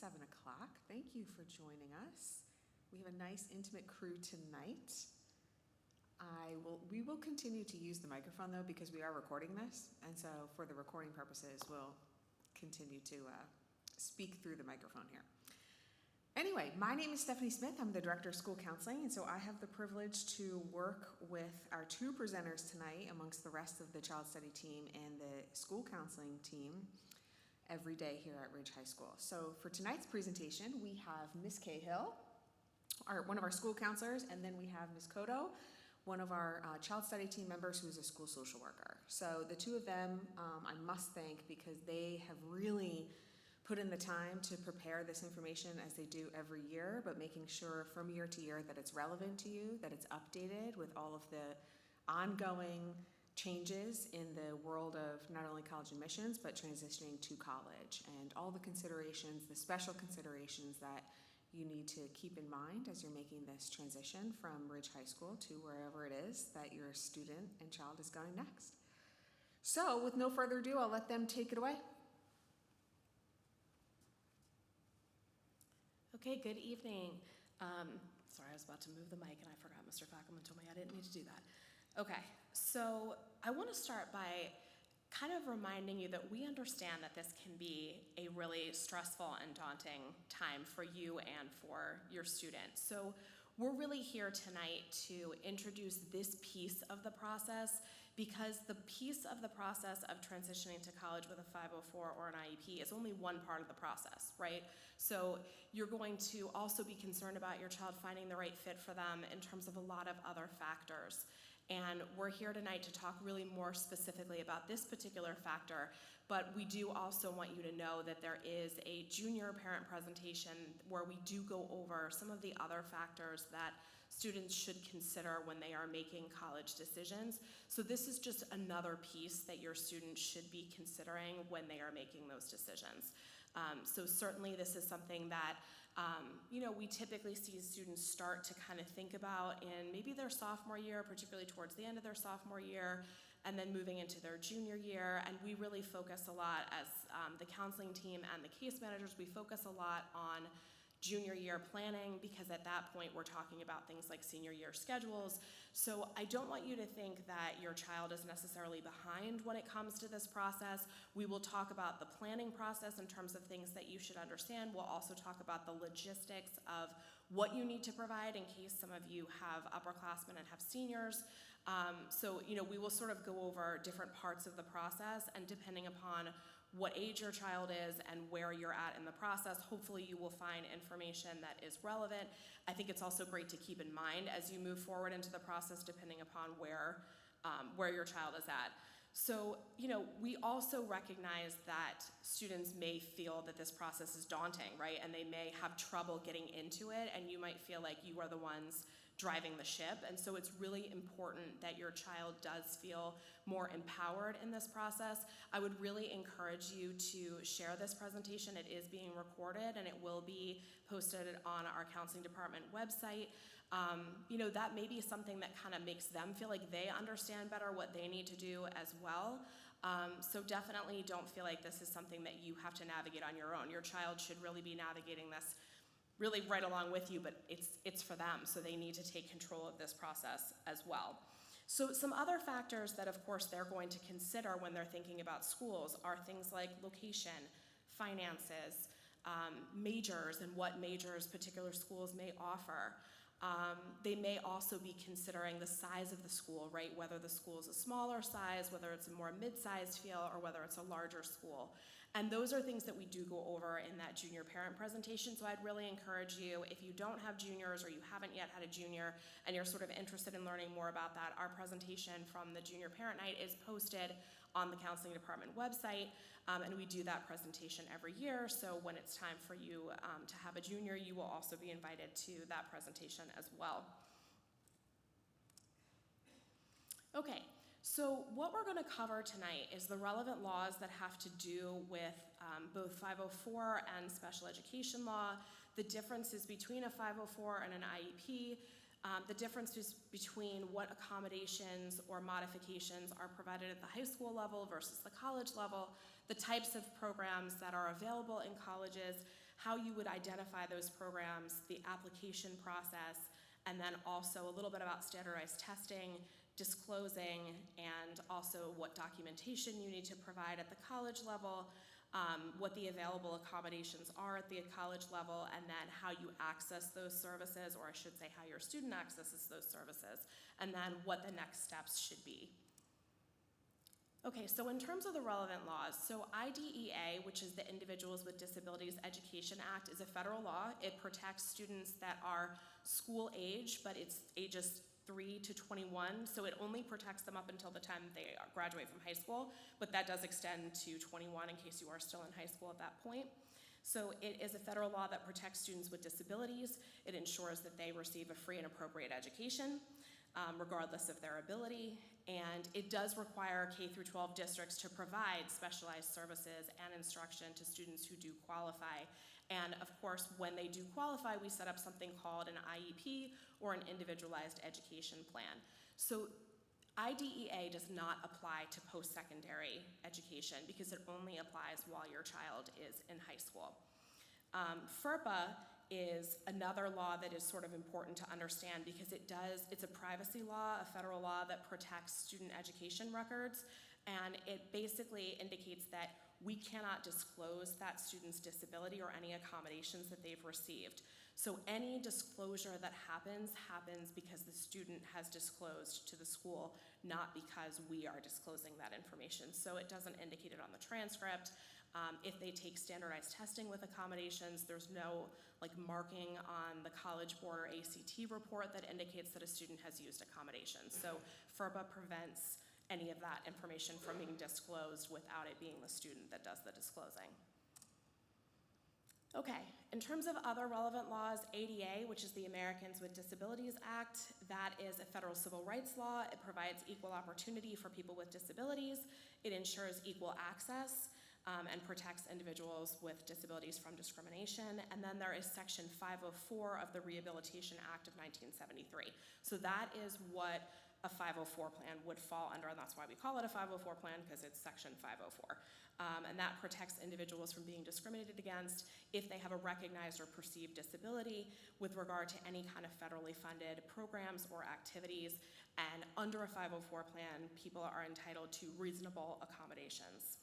7 o'clock. Thank you for joining us. We have a nice intimate crew tonight. We will continue to use the microphone though because we are recording this, and so for the recording purposes we'll continue to speak through the microphone here. Anyway, my name is Stephanie Smith. I'm the Director of School Counseling, and so I have the privilege to work with our two presenters tonight amongst the rest of the Child Study team and the School Counseling team every day here at Ridge High School. So for tonight's presentation, we have Ms. Cahill, one of our school counselors, and then we have Ms. Cotto, one of our Child Study team members who is a school social worker. So the two of them I must thank because they have really put in the time to prepare this information as they do every year, but making sure from year to year that it's relevant to you, that it's updated with all of the ongoing changes in the world of not only college admissions, but transitioning to college and all the considerations, the special considerations that you need to keep in mind as you're making this transition from Ridge High School to wherever it is that your student and child is going next. So with no further ado, I'll let them take it away. Okay, good evening. Sorry, I was about to move the mic and I forgot. Mr. Fackelman told me I didn't need to do that. Okay, so I want to start by kind of reminding you that we understand that this can be a really stressful and daunting time for you and for your students. So we're really here tonight to introduce this piece of the process because the piece of the process of transitioning to college with a 504 or an IEP is only one part of the process, right? So you're going to also be concerned about your child finding the right fit for them in terms of a lot of other factors. And we're here tonight to talk really more specifically about this particular factor, but we do also want you to know that there is a junior parent presentation where we do go over some of the other factors that students should consider when they are making college decisions. So this is just another piece that your students should be considering when they are making those decisions. So certainly this is something that we typically see students start to kind of think about in maybe their sophomore year, particularly towards the end of their sophomore year, and then moving into their junior year. And we really focus a lot as the counseling team and the case managers, we focus a lot on junior year planning because at that point we're talking about things like senior year schedules. So I don't want you to think that your child is necessarily behind when it comes to this process. We will talk about the planning process in terms of things that you should understand. We'll also talk about the logistics of what you need to provide in case some of you have upperclassmen and have seniors. We will sort of go over different parts of the process, and depending upon what age your child is and where you're at in the process, hopefully you will find information that is relevant. I think it's also great to keep in mind as you move forward into the process, depending upon where your child is at. So, we also recognize that students may feel that this process is daunting, right? And they may have trouble getting into it, and you might feel like you are the ones driving the ship. And so it's really important that your child does feel more empowered in this process. I would really encourage you to share this presentation. It is being recorded and it will be posted on our counseling department website. That may be something that kind of makes them feel like they understand better what they need to do as well. So definitely don't feel like this is something that you have to navigate on your own. Your child should really be navigating this really right along with you, but it's for them, so they need to take control of this process as well. So some other factors that, of course, they're going to consider when they're thinking about schools are things like location, finances, majors, and what majors particular schools may offer. They may also be considering the size of the school, right? Whether the school is a smaller size, whether it's a more mid-sized feel, or whether it's a larger school. And those are things that we do go over in that junior parent presentation. So I'd really encourage you, if you don't have juniors or you haven't yet had a junior and you're sort of interested in learning more about that, our presentation from the junior parent night is posted on the counseling department website, and we do that presentation every year. So when it's time for you to have a junior, you will also be invited to that presentation as well. Okay, so what we're going to cover tonight is the relevant laws that have to do with both 504 and special education law, the differences between a 504 and an IEP, the differences between what accommodations or modifications are provided at the high school level versus the college level, the types of programs that are available in colleges, how you would identify those programs, the application process, and then also a little bit about standardized testing, disclosing, and also what documentation you need to provide at the college level, what the available accommodations are at the college level, and then how you access those services, or I should say how your student accesses those services, and then what the next steps should be. Okay, so in terms of the relevant laws, so IDEA, which is the Individuals with Disabilities Education Act, is a federal law. It protects students that are school age, but it's ages 3 to 21, so it only protects them up until the time they graduate from high school, but that does extend to 21 in case you are still in high school at that point. So it is a federal law that protects students with disabilities. It ensures that they receive a free and appropriate education, regardless of their ability, and it does require K through 12 districts to provide specialized services and instruction to students who do qualify. And of course, when they do qualify, we set up something called an IEP, or an individualized education plan. So IDEA does not apply to post-secondary education because it only applies while your child is in high school. FERPA is another law that is sort of important to understand because it's a privacy law, a federal law that protects student education records, and it basically indicates that we cannot disclose that student's disability or any accommodations that they've received. So any disclosure that happens because the student has disclosed to the school, not because we are disclosing that information. So it doesn't indicate it on the transcript. If they take standardized testing with accommodations, there's no marking on the College Board or ACT report that indicates that a student has used accommodations. So FERPA prevents any of that information from being disclosed without it being the student that does the disclosing. Okay, in terms of other relevant laws, ADA, which is the Americans with Disabilities Act, that is a federal civil rights law. It provides equal opportunity for people with disabilities. It ensures equal access and protects individuals with disabilities from discrimination. And then there is Section 504 of the Rehabilitation Act of 1973. So that is what a 504 plan would fall under, and that's why we call it a 504 plan, because it's Section 504. And that protects individuals from being discriminated against if they have a recognized or perceived disability with regard to any kind of federally funded programs or activities. And under a 504 plan, people are entitled to reasonable accommodations.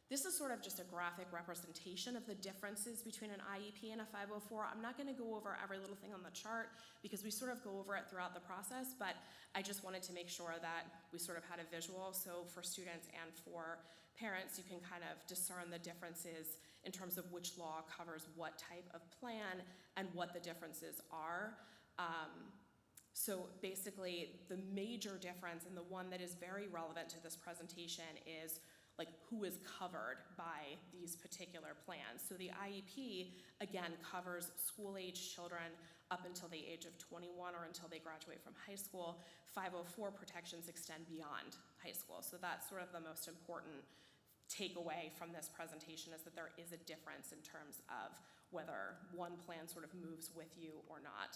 This is sort of just a graphic representation of the differences between an IEP and a 504. I'm not going to go over every little thing on the chart because we sort of go over it throughout the process, but I just wanted to make sure that we sort of had a visual. So for students and for parents, you can kind of discern the differences in terms of which law covers what type of plan and what the differences are. So basically, the major difference and the one that is very relevant to this presentation is who is covered by these particular plans. So the IEP, again, covers school-age children up until the age of 21 or until they graduate from high school. 504 protections extend beyond high school. So that's sort of the most important takeaway from this presentation, is that there is a difference in terms of whether one plan sort of moves with you or not.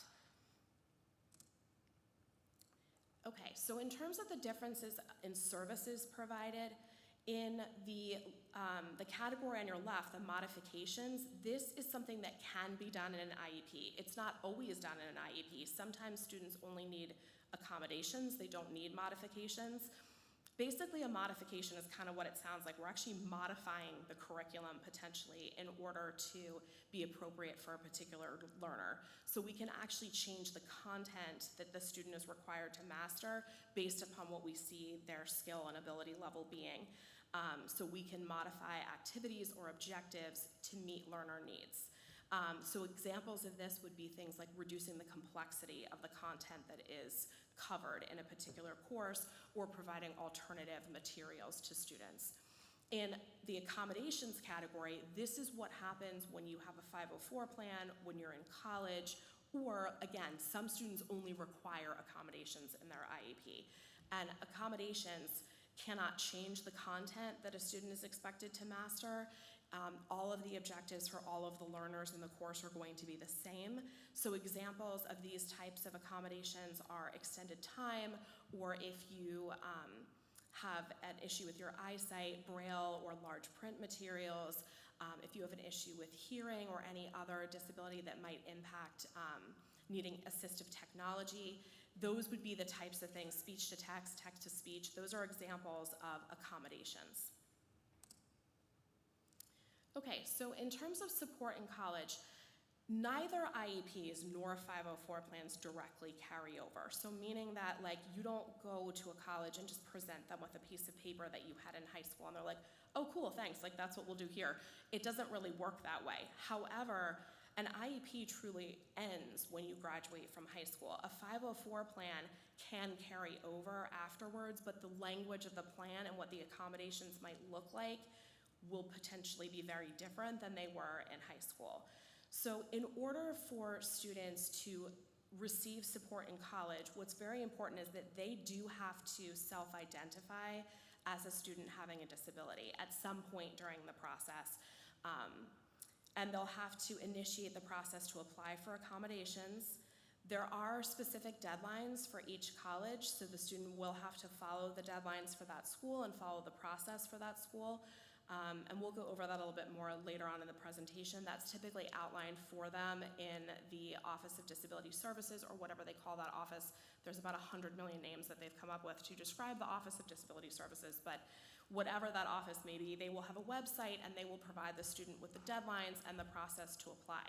Okay, so in terms of the differences in services provided, in the category on your left, the modifications, this is something that can be done in an IEP. It's not always done in an IEP. Sometimes students only need accommodations. They don't need modifications. Basically, a modification is kind of what it sounds like. We're actually modifying the curriculum potentially in order to be appropriate for a particular learner. So we can actually change the content that the student is required to master based upon what we see their skill and ability level being. So we can modify activities or objectives to meet learner needs. So examples of this would be things like reducing the complexity of the content that is covered in a particular course, or providing alternative materials to students. In the accommodations category, this is what happens when you have a 504 plan, when you're in college, or again, some students only require accommodations in their IEP. And accommodations cannot change the content that a student is expected to master. All of the objectives for all of the learners in the course are going to be the same. So examples of these types of accommodations are extended time, or if you have an issue with your eyesight, braille or large print materials, if you have an issue with hearing or any other disability that might impact needing assistive technology, those would be the types of things, speech to text, text to speech. Those are examples of accommodations. Okay, so in terms of support in college, neither IEPs nor 504 plans directly carry over. So meaning that like you don't go to a college and just present them with a piece of paper that you had in high school and they're like, oh cool, thanks, like that's what we'll do here. It doesn't really work that way. However, an IEP truly ends when you graduate from high school. A 504 plan can carry over afterwards, but the language of the plan and what the accommodations might look like will potentially be very different than they were in high school. So in order for students to receive support in college, what's very important is that they do have to self-identify as a student having a disability at some point during the process. And they'll have to initiate the process to apply for accommodations. There are specific deadlines for each college, so the student will have to follow the deadlines for that school and follow the process for that school. And we'll go over that a little bit more later on in the presentation. That's typically outlined for them in the Office of Disability Services, or whatever they call that office. There's about 100 million names that they've come up with to describe the Office of Disability Services, but whatever that office may be, they will have a website and they will provide the student with the deadlines and the process to apply.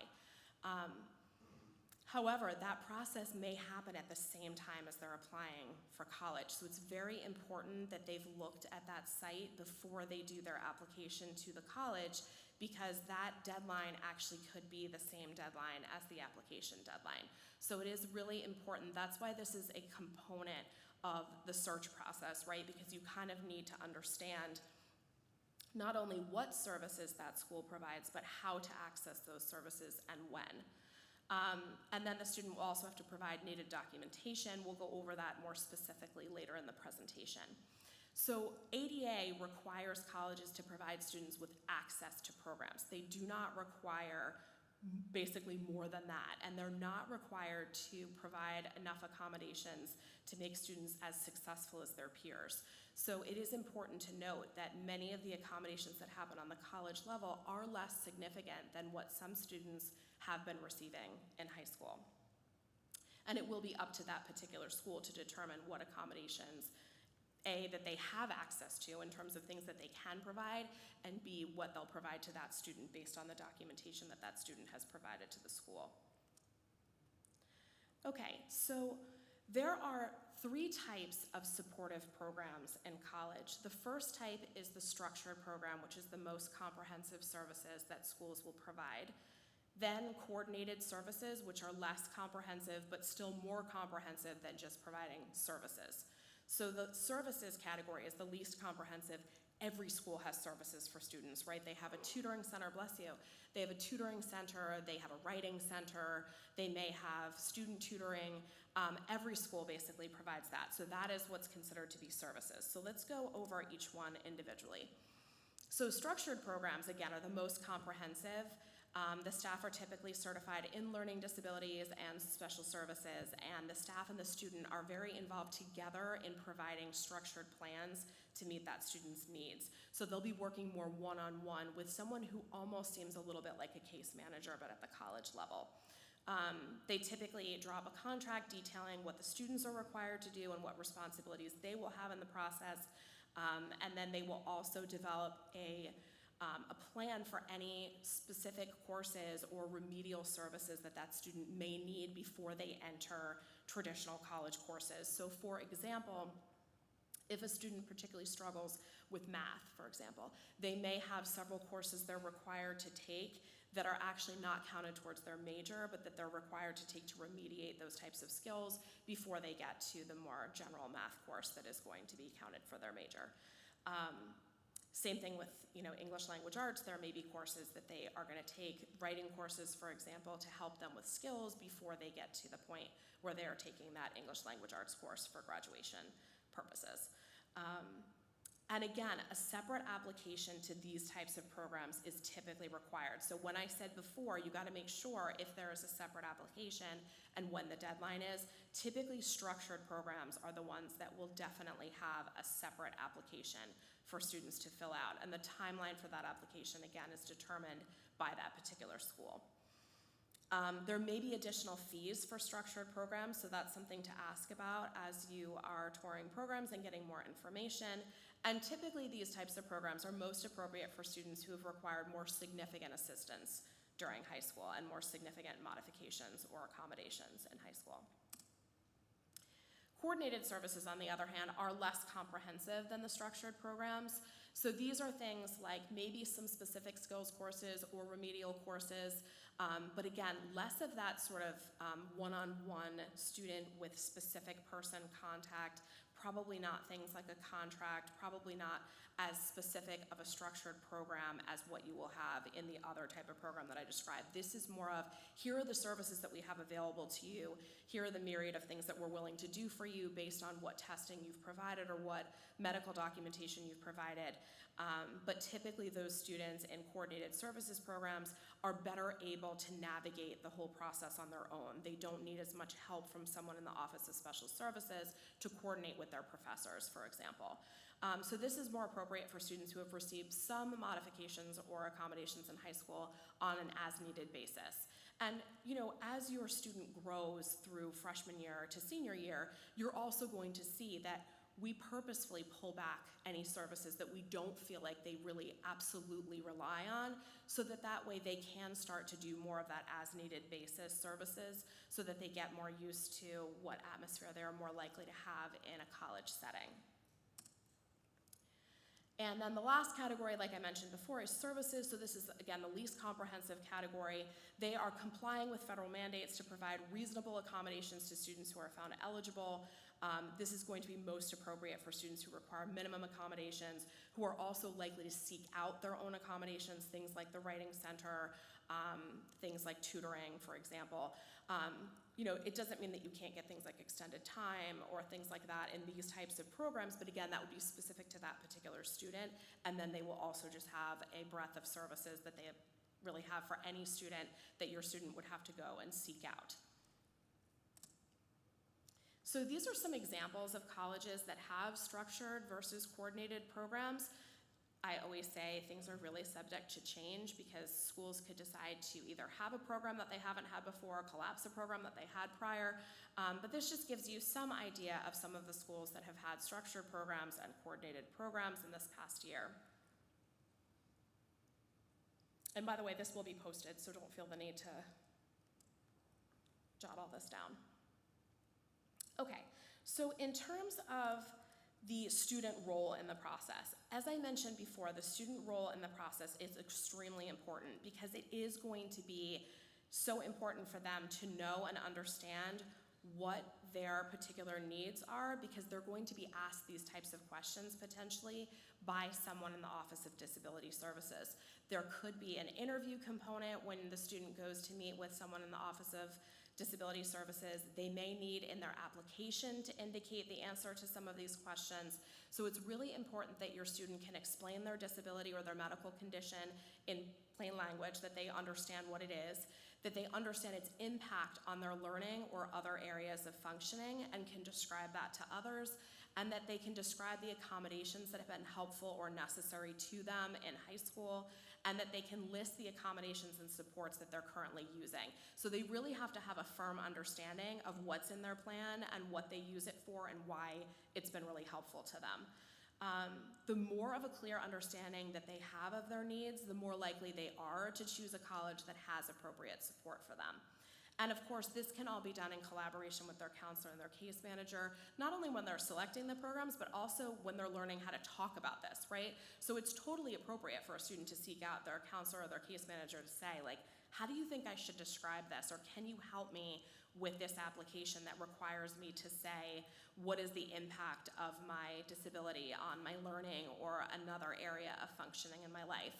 However, that process may happen at the same time as they're applying for college. So it's very important that they've looked at that site before they do their application to the college, because that deadline actually could be the same deadline as the application deadline. So it is really important. That's why this is a component of the search process, right? Because you kind of need to understand not only what services that school provides, but how to access those services and when. And then the student will also have to provide needed documentation. We'll go over that more specifically later in the presentation. So ADA requires colleges to provide students with access to programs. They do not require basically more than that, and they're not required to provide enough accommodations to make students as successful as their peers. So it is important to note that many of the accommodations that happen on the college level are less significant than what some students have been receiving in high school. And it will be up to that particular school to determine what accommodations, A, that they have access to in terms of things that they can provide, and B, what they'll provide to that student based on the documentation that that student has provided to the school. Okay, so there are 3 types of supportive programs in college. The first type is the structured program, which is the most comprehensive services that schools will provide. Then coordinated services, which are less comprehensive, but still more comprehensive than just providing services. So the services category is the least comprehensive. Every school has services for students, right? They have a tutoring center, bless you. They have a tutoring center, they have a writing center, they may have student tutoring. Every school basically provides that. So that is what's considered to be services. So let's go over each one individually. So structured programs, again, are the most comprehensive. The staff are typically certified in learning disabilities and special services, and the staff and the student are very involved together in providing structured plans to meet that student's needs. So they'll be working more one-on-one with someone who almost seems a little bit like a case manager, but at the college level. They typically draw up a contract detailing what the students are required to do and what responsibilities they will have in the process, and then they will also develop a plan for any specific courses or remedial services that that student may need before they enter traditional college courses. So for example, if a student particularly struggles with math, for example, they may have several courses they're required to take that are actually not counted towards their major, but that they're required to take to remediate those types of skills before they get to the more general math course that is going to be counted for their major. Same thing with, English language arts. There may be courses that they are going to take, writing courses, for example, to help them with skills before they get to the point where they are taking that English language arts course for graduation purposes. And again, a separate application to these types of programs is typically required. So when I said before, you gotta make sure if there is a separate application and when the deadline is, typically structured programs are the ones that will definitely have a separate application for students to fill out. And the timeline for that application, again, is determined by that particular school. There may be additional fees for structured programs, so that's something to ask about as you are touring programs and getting more information. And typically these types of programs are most appropriate for students who have required more significant assistance during high school and more significant modifications or accommodations in high school. Coordinated services, on the other hand, are less comprehensive than the structured programs. So these are things like maybe some specific skills courses or remedial courses, but again, less of that sort of one-on-one student with specific person contact, probably not things like a contract, probably not as specific of a structured program as what you will have in the other type of program that I described. This is more of, here are the services that we have available to you, here are the myriad of things that we're willing to do for you based on what testing you've provided or what medical documentation you've provided. But typically those students in coordinated services programs are better able to navigate the whole process on their own. They don't need as much help from someone in the Office of Special Services to coordinate with their professors, for example. So this is more appropriate for students who have received some modifications or accommodations in high school on an as-needed basis. And as your student grows through freshman year to senior year, you're also going to see that we purposefully pull back any services that we don't feel like they really absolutely rely on, so that way they can start to do more of that as-needed basis services, so that they get more used to what atmosphere they're more likely to have in a college setting. And then the last category, like I mentioned before, is services. So this is, again, the least comprehensive category. They are complying with federal mandates to provide reasonable accommodations to students who are found eligible. This is going to be most appropriate for students who require minimum accommodations, who are also likely to seek out their own accommodations, things like the writing center, things like tutoring, for example. It doesn't mean that you can't get things like extended time or things like that in these types of programs, but again, that would be specific to that particular student, and then they will also just have a breadth of services that they really have for any student that your student would have to go and seek out. So these are some examples of colleges that have structured versus coordinated programs. I always say things are really subject to change because schools could decide to either have a program that they haven't had before, collapse a program that they had prior, but this just gives you some idea of some of the schools that have had structured programs and coordinated programs in this past year. And by the way, this will be posted, so don't feel the need to jot all this down. Okay, so in terms of the student role in the process, as I mentioned before, the student role in the process is extremely important because it is going to be so important for them to know and understand what their particular needs are, because they're going to be asked these types of questions potentially by someone in the Office of Disability Services. There could be an interview component when the student goes to meet with someone in the Office of Disability Services. They may need in their application to indicate the answer to some of these questions. So it's really important that your student can explain their disability or their medical condition in plain language, that they understand what it is, that they understand its impact on their learning or other areas of functioning and can describe that to others, and that they can describe the accommodations that have been helpful or necessary to them in high school, and that they can list the accommodations and supports that they're currently using. So they really have to have a firm understanding of what's in their plan and what they use it for and why it's been really helpful to them. The more of a clear understanding that they have of their needs, the more likely they are to choose a college that has appropriate support for them. And of course, this can all be done in collaboration with their counselor and their case manager, not only when they're selecting the programs, but also when they're learning how to talk about this, right? So it's totally appropriate for a student to seek out their counselor or their case manager to say, like, how do you think I should describe this? Or can you help me with this application that requires me to say, what is the impact of my disability on my learning or another area of functioning in my life?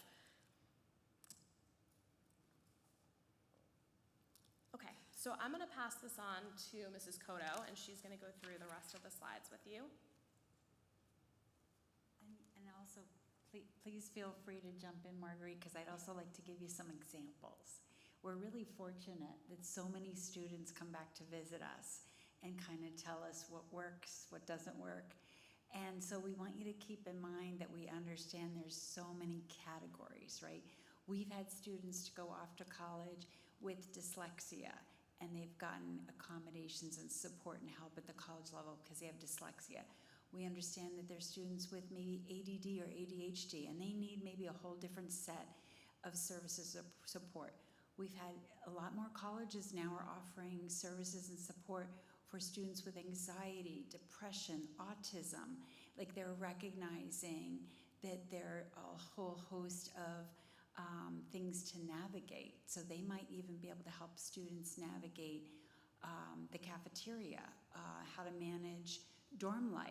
Okay, so I'm gonna pass this on to Mrs. Koto, and she's gonna go through the rest of the slides with you. And Please feel free to jump in, Marguerite, because I'd also like to give you some examples. We're really fortunate that so many students come back to visit us and kind of tell us what works, what doesn't work. And so we want you to keep in mind that we understand there's so many categories, right? We've had students go off to college with dyslexia, and they've gotten accommodations and support and help at the college level because they have dyslexia. We understand that there's students with maybe ADD or ADHD, and they need maybe a whole different set of services of support. We've had a lot more colleges now are offering services and support for students with anxiety, depression, autism. Like, they're recognizing that there are a whole host of things to navigate. So they might even be able to help students navigate the cafeteria, how to manage dorm life,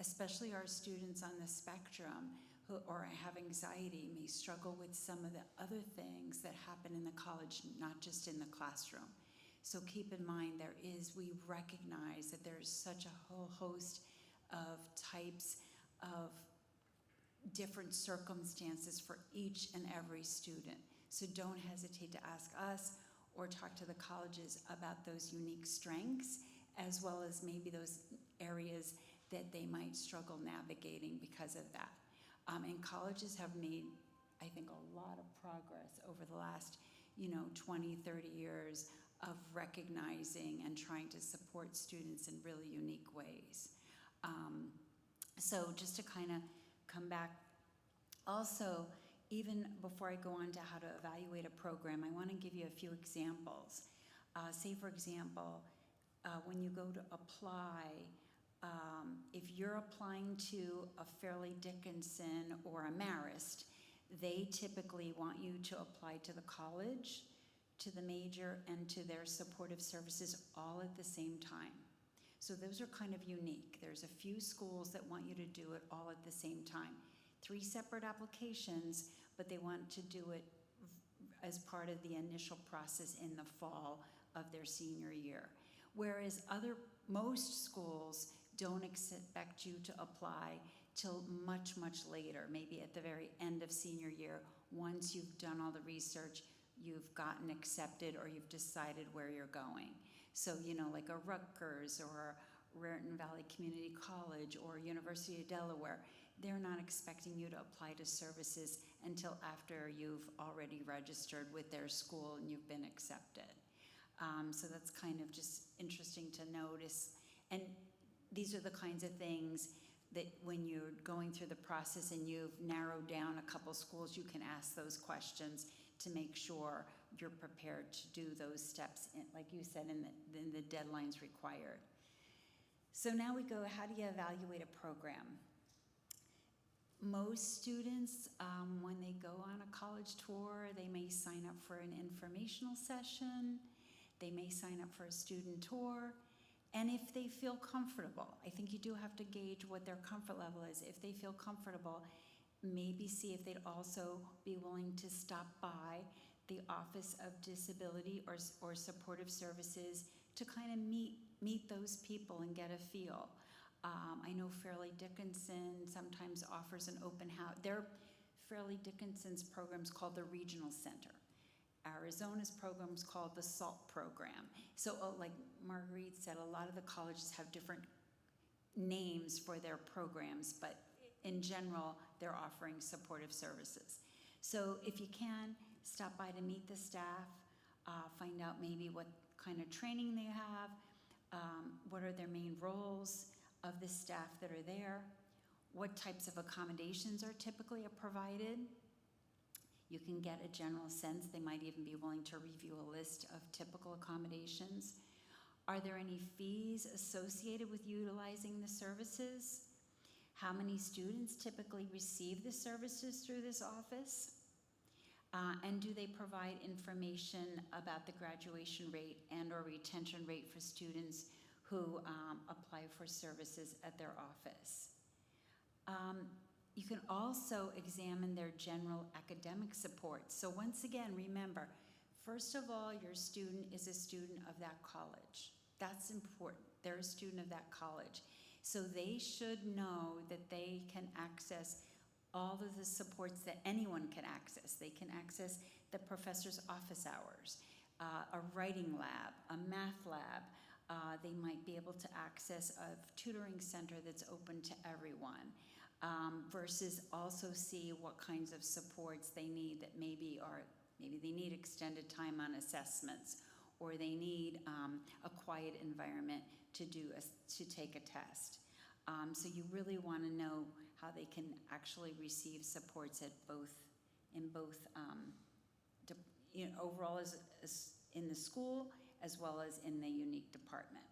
especially our students on the spectrum who or have anxiety may struggle with some of the other things that happen in the college, not just in the classroom. So keep in mind we recognize that there's such a whole host of types of different circumstances for each and every student. So don't hesitate to ask us or talk to the colleges about those unique strengths, as well as maybe those areas that they might struggle navigating because of that. And colleges have made, I think, a lot of progress over the last, 20, 30 years of recognizing and trying to support students in really unique ways. So just to kind of come back, also, even before I go on to how to evaluate a program, I want to give you a few examples. Say, for example, when you go to apply, if you're applying to a Fairleigh Dickinson or a Marist, they typically want you to apply to the college, to the major, and to their supportive services all at the same time. So those are kind of unique. There's a few schools that want you to do it all at the same time. 3 separate applications, but they want to do it as part of the initial process in the fall of their senior year. Whereas most schools don't expect you to apply till much, much later, maybe at the very end of senior year, once you've done all the research, you've gotten accepted, or you've decided where you're going. So, like a Rutgers or Raritan Valley Community College or University of Delaware, they're not expecting you to apply to services until after you've already registered with their school and you've been accepted. So that's kind of just interesting to notice. And these are the kinds of things that when you're going through the process and you've narrowed down a couple schools, you can ask those questions to make sure you're prepared to do those steps, like you said, in the deadlines required. So now we go, how do you evaluate a program? Most students, when they go on a college tour, they may sign up for an informational session, they may sign up for a student tour, and if they feel comfortable, I think you do have to gauge what their comfort level is. If they feel comfortable, maybe see if they'd also be willing to stop by the Office of Disability or Supportive Services to kind of meet those people and get a feel. I know Fairleigh Dickinson sometimes offers an open house. Their Fairleigh Dickinson's program is called the Regional Center. Arizona's program is called the SALT program. So like Marguerite said, a lot of the colleges have different names for their programs, but in general, they're offering supportive services. So if you can, stop by to meet the staff, find out maybe what kind of training they have, what are their main roles of the staff that are there, what types of accommodations are typically provided. You can get a general sense. They might even be willing to review a list of typical accommodations. Are there any fees associated with utilizing the services? How many students typically receive the services through this office? And do they provide information about the graduation rate and or retention rate for students who apply for services at their office? You can also examine their general academic support. So once again, remember, first of all, your student is a student of that college. That's important. They're a student of that college. So they should know that they can access all of the supports that anyone can access. They can access the professor's office hours, a writing lab, a math lab. They might be able to access a tutoring center that's open to everyone, versus also see what kinds of supports they need that maybe they need extended time on assessments, or they need a quiet environment to take a test. So you really want to know how they can actually receive supports at overall as in the school as well as in the unique department.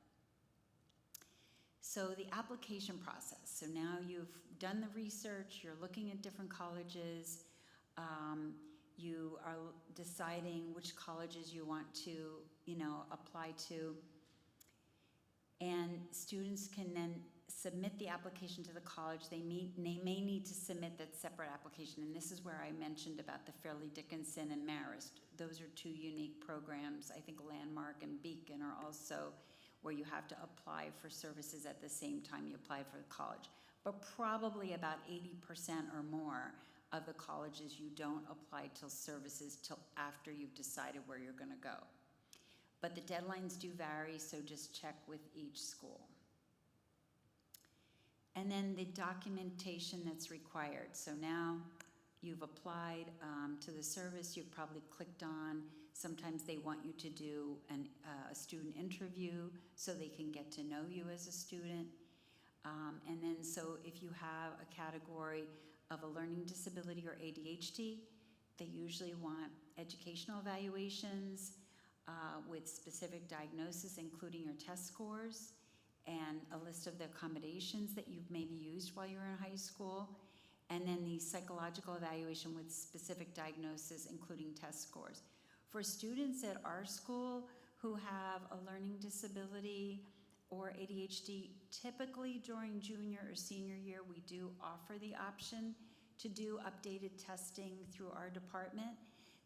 So the application process. So now you've done the research, you're looking at different colleges, you are deciding which colleges you want to, apply to, and students can then submit the application to the college. They may need to submit that separate application, and this is where I mentioned about the Fairleigh Dickinson and Marist. Those are two unique programs. I think Landmark and Beacon are also where you have to apply for services at the same time you apply for the college. But probably about 80% or more of the colleges you don't apply till services till after you've decided where you're going to go. But the deadlines do vary, so just check with each school. And then the documentation that's required. So now you've applied to the service, you've probably clicked on. Sometimes they want you to do a student interview so they can get to know you as a student. And then so if you have a category of a learning disability or ADHD, they usually want educational evaluations with specific diagnosis, including your test scores, and a list of the accommodations that you've maybe used while you were in high school, and then the psychological evaluation with specific diagnosis, including test scores. For students at our school who have a learning disability or ADHD, typically during junior or senior year, we do offer the option to do updated testing through our department.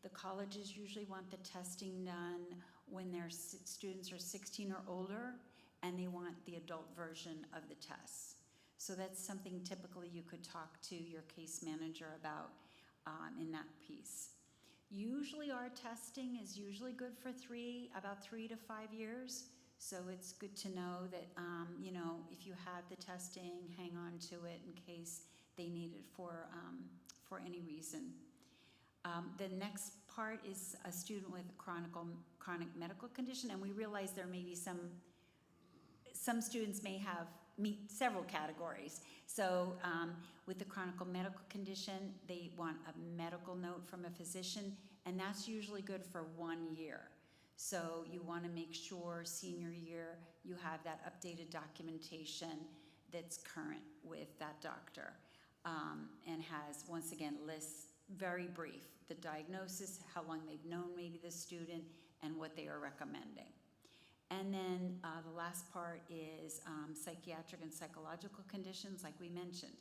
The colleges usually want the testing done when their students are 16 or older, and they want the adult version of the tests. So that's something typically you could talk to your case manager about in that piece. Usually our testing is usually good for about 3 to 5 years. So it's good to know that, if you have the testing, hang on to it in case they need it for any reason. The next part is a student with a chronic medical condition, and we realize there may be some students may meet several categories. So with the chronic medical condition, they want a medical note from a physician, and that's usually good for 1 year. So you want to make sure senior year you have that updated documentation that's current with that doctor, and has, once again, lists very brief the diagnosis, how long they've known maybe the student, and what they are recommending. And then the last part is psychiatric and psychological conditions, like we mentioned,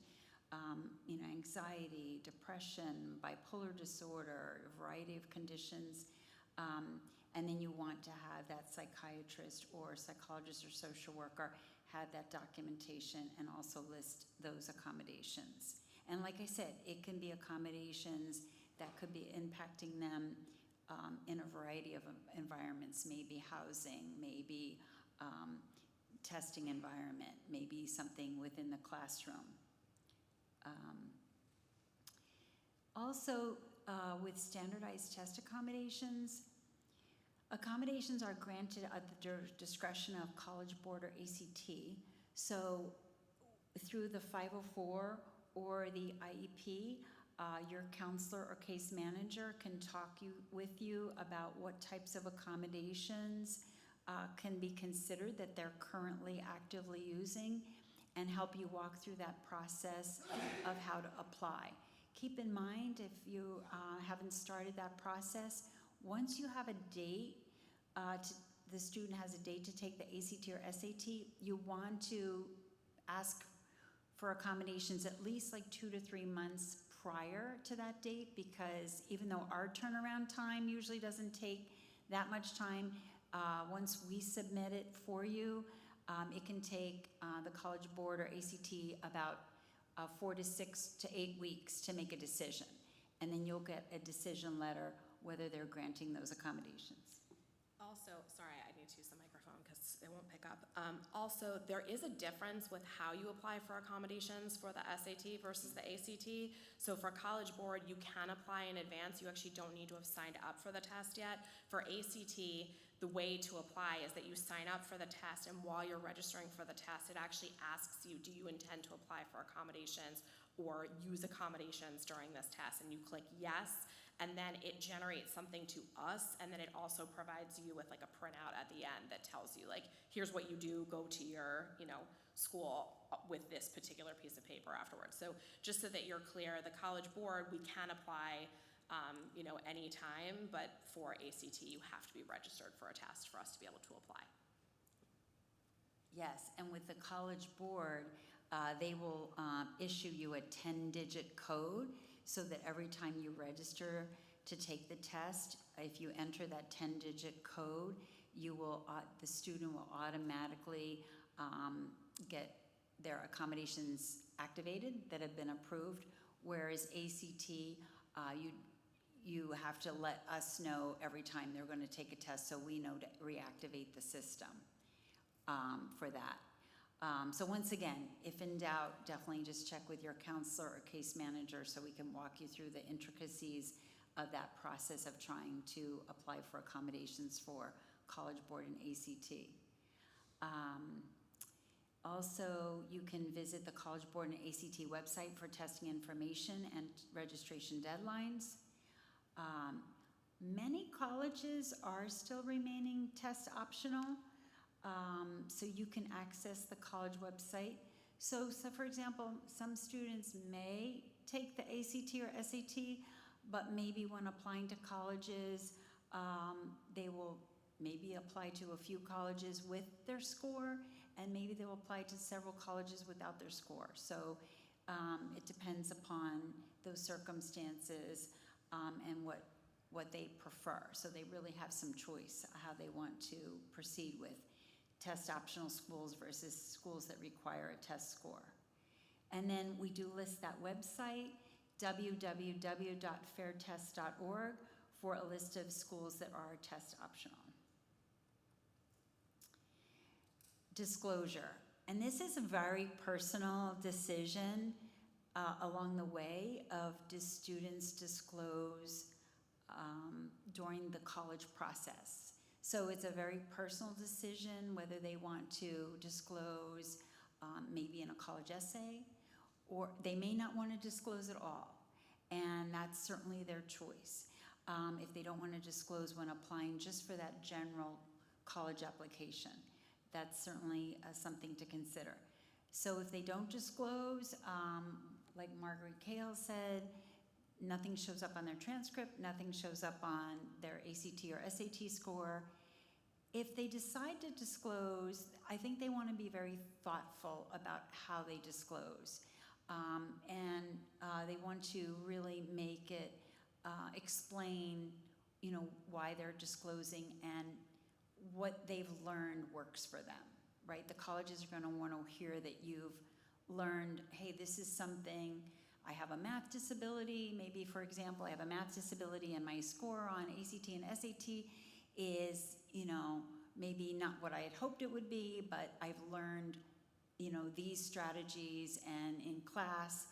anxiety, depression, bipolar disorder, a variety of conditions. And then you want to have that psychiatrist or psychologist or social worker have that documentation and also list those accommodations. And like I said, it can be accommodations that could be impacting them in a variety of environments, maybe housing, maybe testing environment, maybe something within the classroom. Also, with standardized test accommodations are granted at the discretion of College Board or ACT. So through the 504 or the IEP, your counselor or case manager can talk with you about what types of accommodations can be considered that they're currently actively using, and help you walk through that process of how to apply. Keep in mind, if you haven't started that process, once you have a date, the student has a date to take the ACT or SAT, you want to ask for accommodations at least like 2 to 3 months prior to that date, because even though our turnaround time usually doesn't take that much time, once we submit it for you, it can take the College Board or ACT about 4 to 6 to 8 weeks to make a decision. And then you'll get a decision letter whether they're granting those accommodations. Also, sorry, I need to use the microphone because it won't pick up. Also, there is a difference with how you apply for accommodations for the SAT versus the ACT. So for College Board, you can apply in advance. You actually don't need to have signed up for the test yet. For ACT, the way to apply is that you sign up for the test, and while you're registering for the test, it actually asks you, do you intend to apply for accommodations or use accommodations during this test? And you click yes, and then it generates something to us, and then it also provides you with like a printout at the end that tells you like, here's what you do, go to your, school with this particular piece of paper afterwards. So just so that you're clear, the College Board, we can apply anytime, but for ACT, you have to be registered for a test for us to be able to apply. Yes, and with the College Board, they will issue you a 10-digit code so that every time you register to take the test, if you enter that 10-digit code, the student will automatically get their accommodations activated that have been approved, whereas ACT, you have to let us know every time they're going to take a test so we know to reactivate the system for that. So once again, if in doubt, definitely just check with your counselor or case manager so we can walk you through the intricacies of that process of trying to apply for accommodations for College Board and ACT. Also, you can visit the College Board and ACT website for testing information and registration deadlines. Many colleges are still remaining test optional, so you can access the college website. So for example, some students may take the ACT or SAT, but maybe when applying to colleges, they will maybe apply to a few colleges with their score, and maybe they'll apply to several colleges without their score. So it depends upon those circumstances and what they prefer. So they really have some choice how they want to proceed with test optional schools versus schools that require a test score. And then we do list that website, www.fairtest.org, for a list of schools that are test optional. Disclosure. And this is a very personal decision along the way of do students disclose during the college process. So it's a very personal decision whether they want to disclose maybe in a college essay, or they may not want to disclose at all. And that's certainly their choice. If they don't want to disclose when applying just for that general college application, that's certainly something to consider. So if they don't disclose, like Marguerite Cahill said, nothing shows up on their transcript, nothing shows up on their ACT or SAT score. If they decide to disclose, I think they want to be very thoughtful about how they disclose. And they want to really make it explain, why they're disclosing and what they've learned works for them, right? The colleges are going to want to hear that you've learned, hey, this is something, I have a math disability, maybe for example, I have a math disability and my score on ACT and SAT is, maybe not what I had hoped it would be, but I've learned, these strategies, and in class,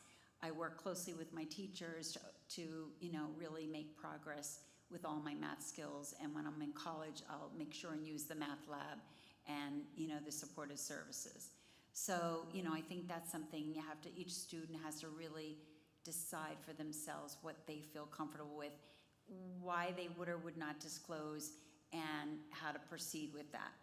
I work closely with my teachers to really make progress with all my math skills, and when I'm in college, I'll make sure and use the math lab and, the supportive services. So, I think that's something each student has to really decide for themselves what they feel comfortable with, why they would or would not disclose, and how to proceed with that.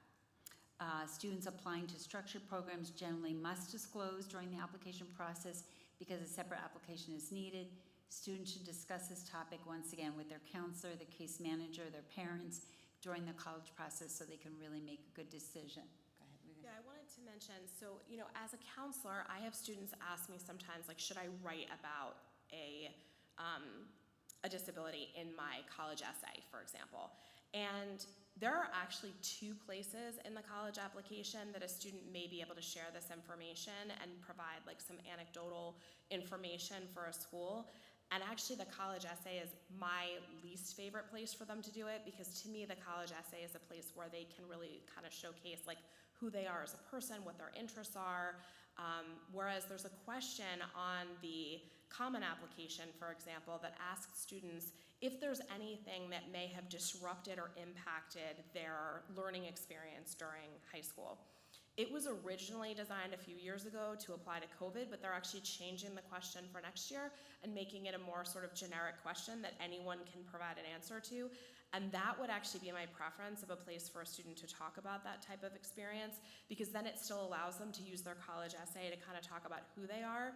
Students applying to structured programs generally must disclose during the application process because a separate application is needed. Students should discuss this topic once again with their counselor, the case manager, their parents during the college process so they can really make a good decision. Go ahead, Ruth. Yeah, I wanted to mention, so, as a counselor, I have students ask me sometimes, like, should I write about a disability in my college essay, for example? And there are actually 2 places in the college application that a student may be able to share this information and provide like some anecdotal information for a school. And actually the college essay is my least favorite place for them to do it, because to me the college essay is a place where they can really kind of showcase like who they are as a person, what their interests are. Whereas there's a question on the common application, for example, that asks students if there's anything that may have disrupted or impacted their learning experience during high school. It was originally designed a few years ago to apply to COVID, but they're actually changing the question for next year and making it a more sort of generic question that anyone can provide an answer to. And that would actually be my preference of a place for a student to talk about that type of experience, because then it still allows them to use their college essay to kind of talk about who they are.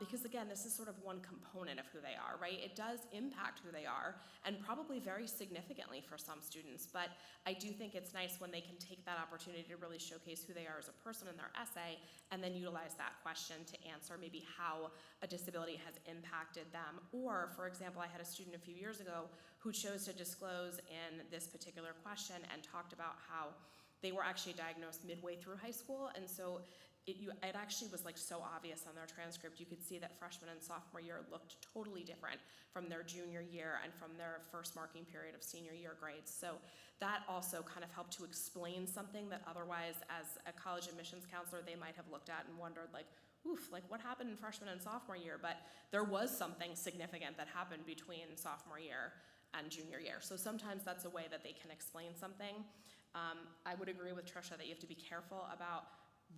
Because again, this is sort of one component of who they are, right? It does impact who they are, and probably very significantly for some students, but I do think it's nice when they can take that opportunity to really showcase who they are as a person in their essay, and then utilize that question to answer maybe how a disability has impacted them. Or, for example, I had a student a few years ago who chose to disclose in this particular question and talked about how they were actually diagnosed midway through high school, and so it actually was like so obvious on their transcript. You could see that freshman and sophomore year looked totally different from their junior year and from their first marking period of senior year grades. So that also kind of helped to explain something that otherwise, as a college admissions counselor, they might have looked at and wondered like, oof, like what happened in freshman and sophomore year? But there was something significant that happened between sophomore year and junior year. So sometimes that's a way that they can explain something. I would agree with Trisha that you have to be careful about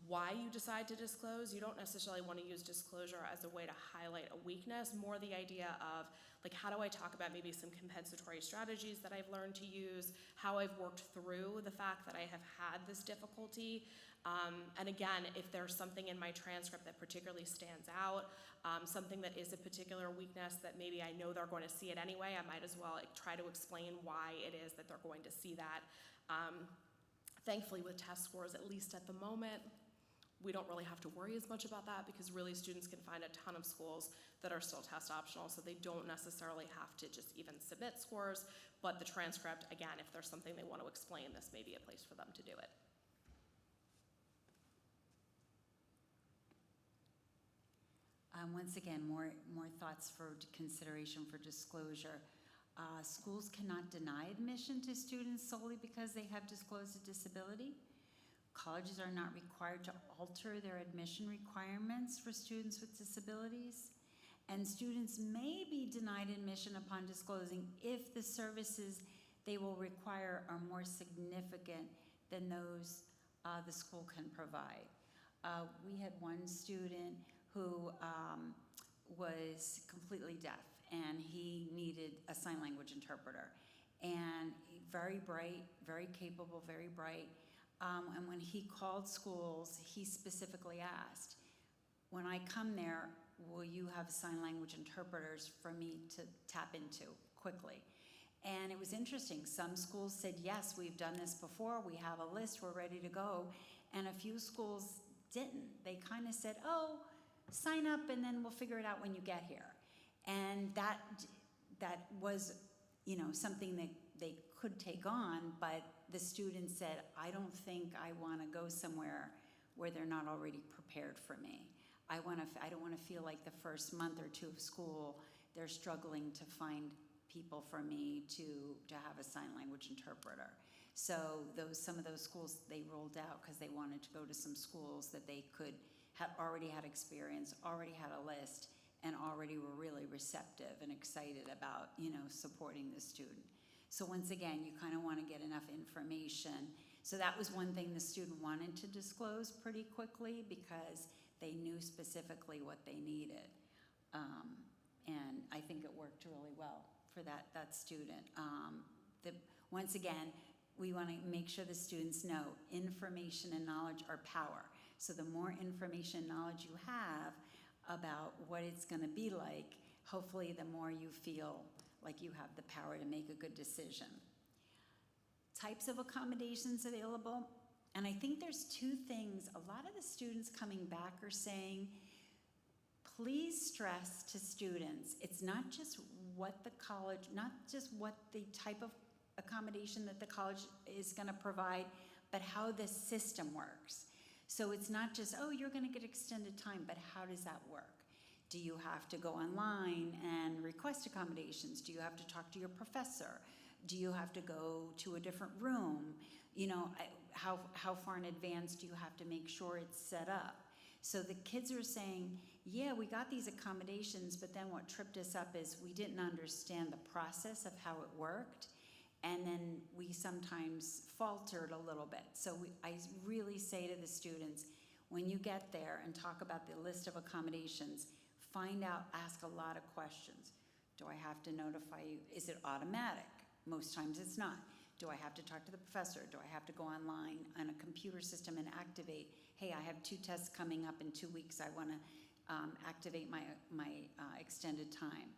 why you decide to disclose. You don't necessarily want to use disclosure as a way to highlight a weakness, more the idea of like, how do I talk about maybe some compensatory strategies that I've learned to use, how I've worked through the fact that I have had this difficulty. And again, if there's something in my transcript that particularly stands out, something that is a particular weakness that maybe I know they're going to see it anyway, I might as well try to explain why it is that they're going to see that. Thankfully with test scores, at least at the moment, we don't really have to worry as much about that, because really students can find a ton of schools that are still test optional, so they don't necessarily have to just even submit scores. But the transcript, again, if there's something they want to explain, this may be a place for them to do it. Once again, more thoughts for consideration for disclosure. Schools cannot deny admission to students solely because they have disclosed a disability. Colleges are not required to alter their admission requirements for students with disabilities. And students may be denied admission upon disclosing if the services they will require are more significant than those the school can provide. We had one student who was completely deaf, and he needed a sign language interpreter. And very bright, very capable, very bright. And when he called schools, he specifically asked, when I come there, will you have sign language interpreters for me to tap into quickly? And it was interesting. Some schools said, yes, we've done this before. We have a list. We're ready to go. And a few schools didn't. They kind of said, oh, sign up and then we'll figure it out when you get here. And that was, something that they could take on, but the student said, I don't think I want to go somewhere where they're not already prepared for me. I don't want to feel like the first month or two of school, they're struggling to find people for me to have a sign language interpreter. So some of those schools they rolled out because they wanted to go to some schools that they could have already had experience, already had a list, and already were really receptive and excited about, supporting the student. So once again, you kind of want to get enough information. So that was one thing the student wanted to disclose pretty quickly because they knew specifically what they needed. And I think it worked really well for that student. Once again, we want to make sure the students know information and knowledge are power. So the more information and knowledge you have about what it's going to be like, hopefully the more you feel like you have the power to make a good decision. Types of accommodations available. And I think there's two things. A lot of the students coming back are saying, please stress to students, it's not just what the college, not just what the type of accommodation that the college is going to provide, but how the system works. So it's not just, oh, you're going to get extended time, but how does that work? Do you have to go online and request accommodations? Do you have to talk to your professor? Do you have to go to a different room? You know, how far in advance do you have to make sure it's set up? So the kids are saying, yeah, we got these accommodations, but then what tripped us up is we didn't understand the process of how it worked. And then we sometimes faltered a little bit. So I really say to the students, when you get there and talk about the list of accommodations, find out, ask a lot of questions. Do I have to notify you? Is it automatic? Most times it's not. Do I have to talk to the professor? Do I have to go online on a computer system and activate, hey, I have 2 tests coming up in 2 weeks. I want to activate my extended time.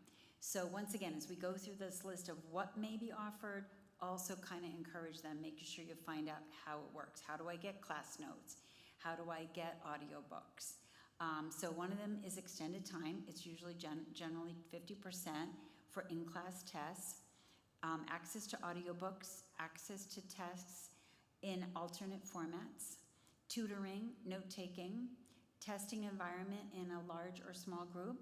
So once again, as we go through this list of what may be offered, also kind of encourage them, making sure you find out how it works. How do I get class notes? How do I get audiobooks? So one of them is extended time. It's usually generally 50% for in-class tests. Access to audiobooks, access to tests in alternate formats, tutoring, note-taking, testing environment in a large or small group,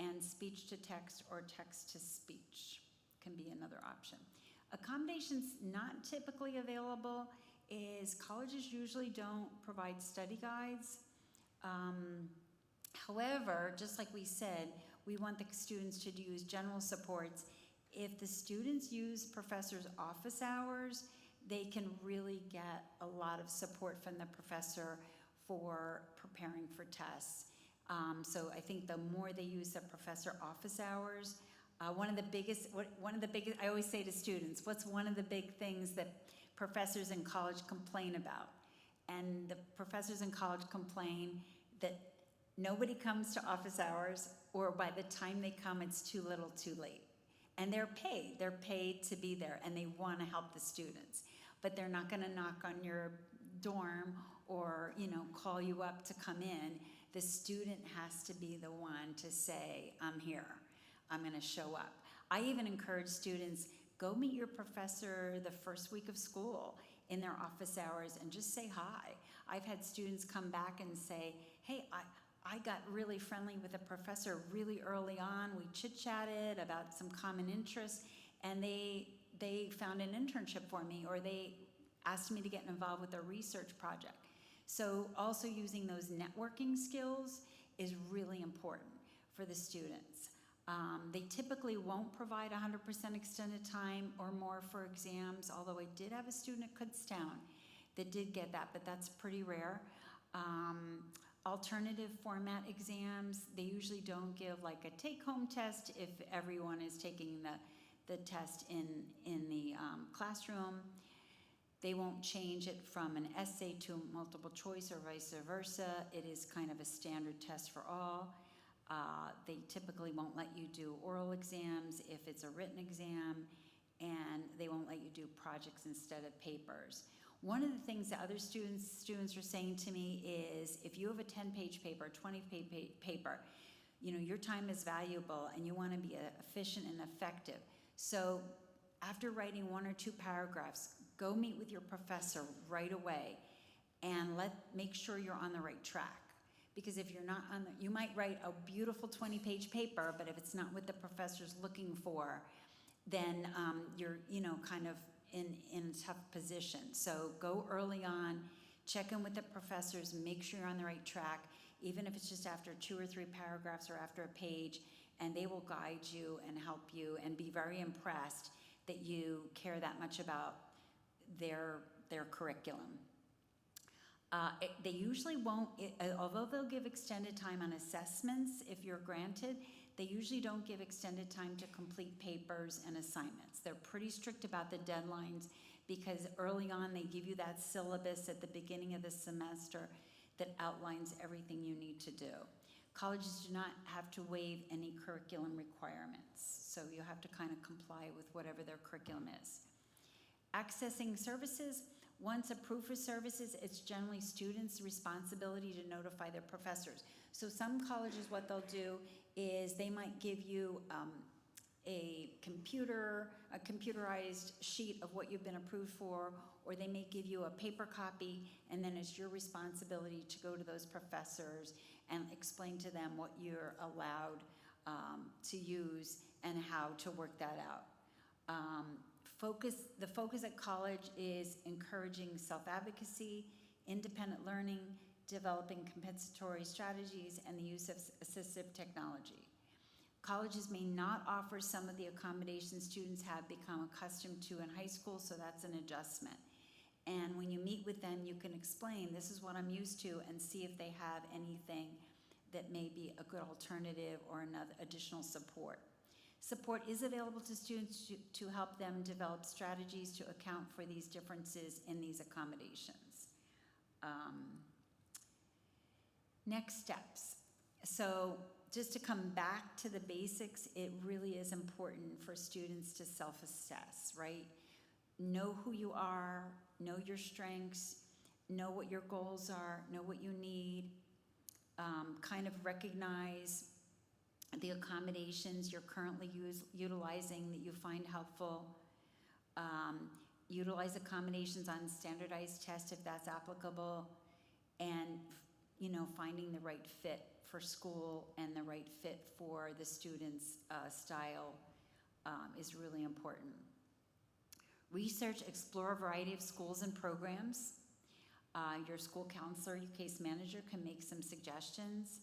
and speech-to-text or text-to-speech can be another option. Accommodations not typically available is colleges usually don't provide study guides. However, just like we said, we want the students to use general supports. If the students use professors' office hours, they can really get a lot of support from the professor for preparing for tests. So I think the more they use the professor office hours, one of the biggest, I always say to students, what's one of the big things that professors in college complain about? And the professors in college complain that nobody comes to office hours, or by the time they come, it's too little too late. And they're paid to be there, and they want to help the students. But they're not going to knock on your dorm or, you know, call you up to come in. The student has to be the one to say, I'm here, I'm going to show up. I even encourage students, go meet your professor the first week of school in their office hours and just say hi. I've had students come back and say, hey, I got really friendly with a professor really early on. We chit-chatted about some common interests, and they found an internship for me, or they asked me to get involved with a research project. So also using those networking skills is really important for the students. They typically won't provide 100% extended time or more for exams, although I did have a student at Kutztown that did get that, but that's pretty rare. Alternative format exams, they usually don't give like a take-home test if everyone is taking the test in the classroom. They won't change it from an essay to multiple choice or vice versa. It is kind of a standard test for all. They typically won't let you do oral exams if it's a written exam, and they won't let you do projects instead of papers. One of the things that other students are saying to me is, if you have a 10-page paper, 20-page paper, you know, your time is valuable and you want to be efficient and effective. So after writing 1 or 2 paragraphs, go meet with your professor right away and make sure you're on the right track. Because if you're not you might write a beautiful 20-page paper, but if it's not what the professor's looking for, then you're, you know, kind of in a tough position. So go early on, check in with the professors, make sure you're on the right track, even if it's just after 2 or 3 paragraphs or after a page, and they will guide you and help you and be very impressed that you care that much about their curriculum. They usually won't, although they'll give extended time on assessments if you're granted, they usually don't give extended time to complete papers and assignments. They're pretty strict about the deadlines because early on they give you that syllabus at the beginning of the semester that outlines everything you need to do. Colleges do not have to waive any curriculum requirements, so you have to kind of comply with whatever their curriculum is. Accessing services. Once approved for services, it's generally students' responsibility to notify their professors. So some colleges, what they'll do is they might give you a computerized sheet of what you've been approved for, or they may give you a paper copy, and then it's your responsibility to go to those professors and explain to them what you're allowed to use and how to work that out. The focus at college is encouraging self-advocacy, independent learning, developing compensatory strategies, and the use of assistive technology. Colleges may not offer some of the accommodations students have become accustomed to in high school, so that's an adjustment. And when you meet with them, you can explain, this is what I'm used to, and see if they have anything that may be a good alternative or another additional support. Support is available to students to help them develop strategies to account for these differences in these accommodations. Next steps. So just to come back to the basics, it really is important for students to self-assess, right? Know who you are, know your strengths, know what your goals are, know what you need, kind of recognize the accommodations you're currently utilizing that you find helpful. Utilize accommodations on standardized tests if that's applicable, and finding the right fit for school and the right fit for the student's style is really important. Research, explore a variety of schools and programs. Your school counselor, your case manager can make some suggestions.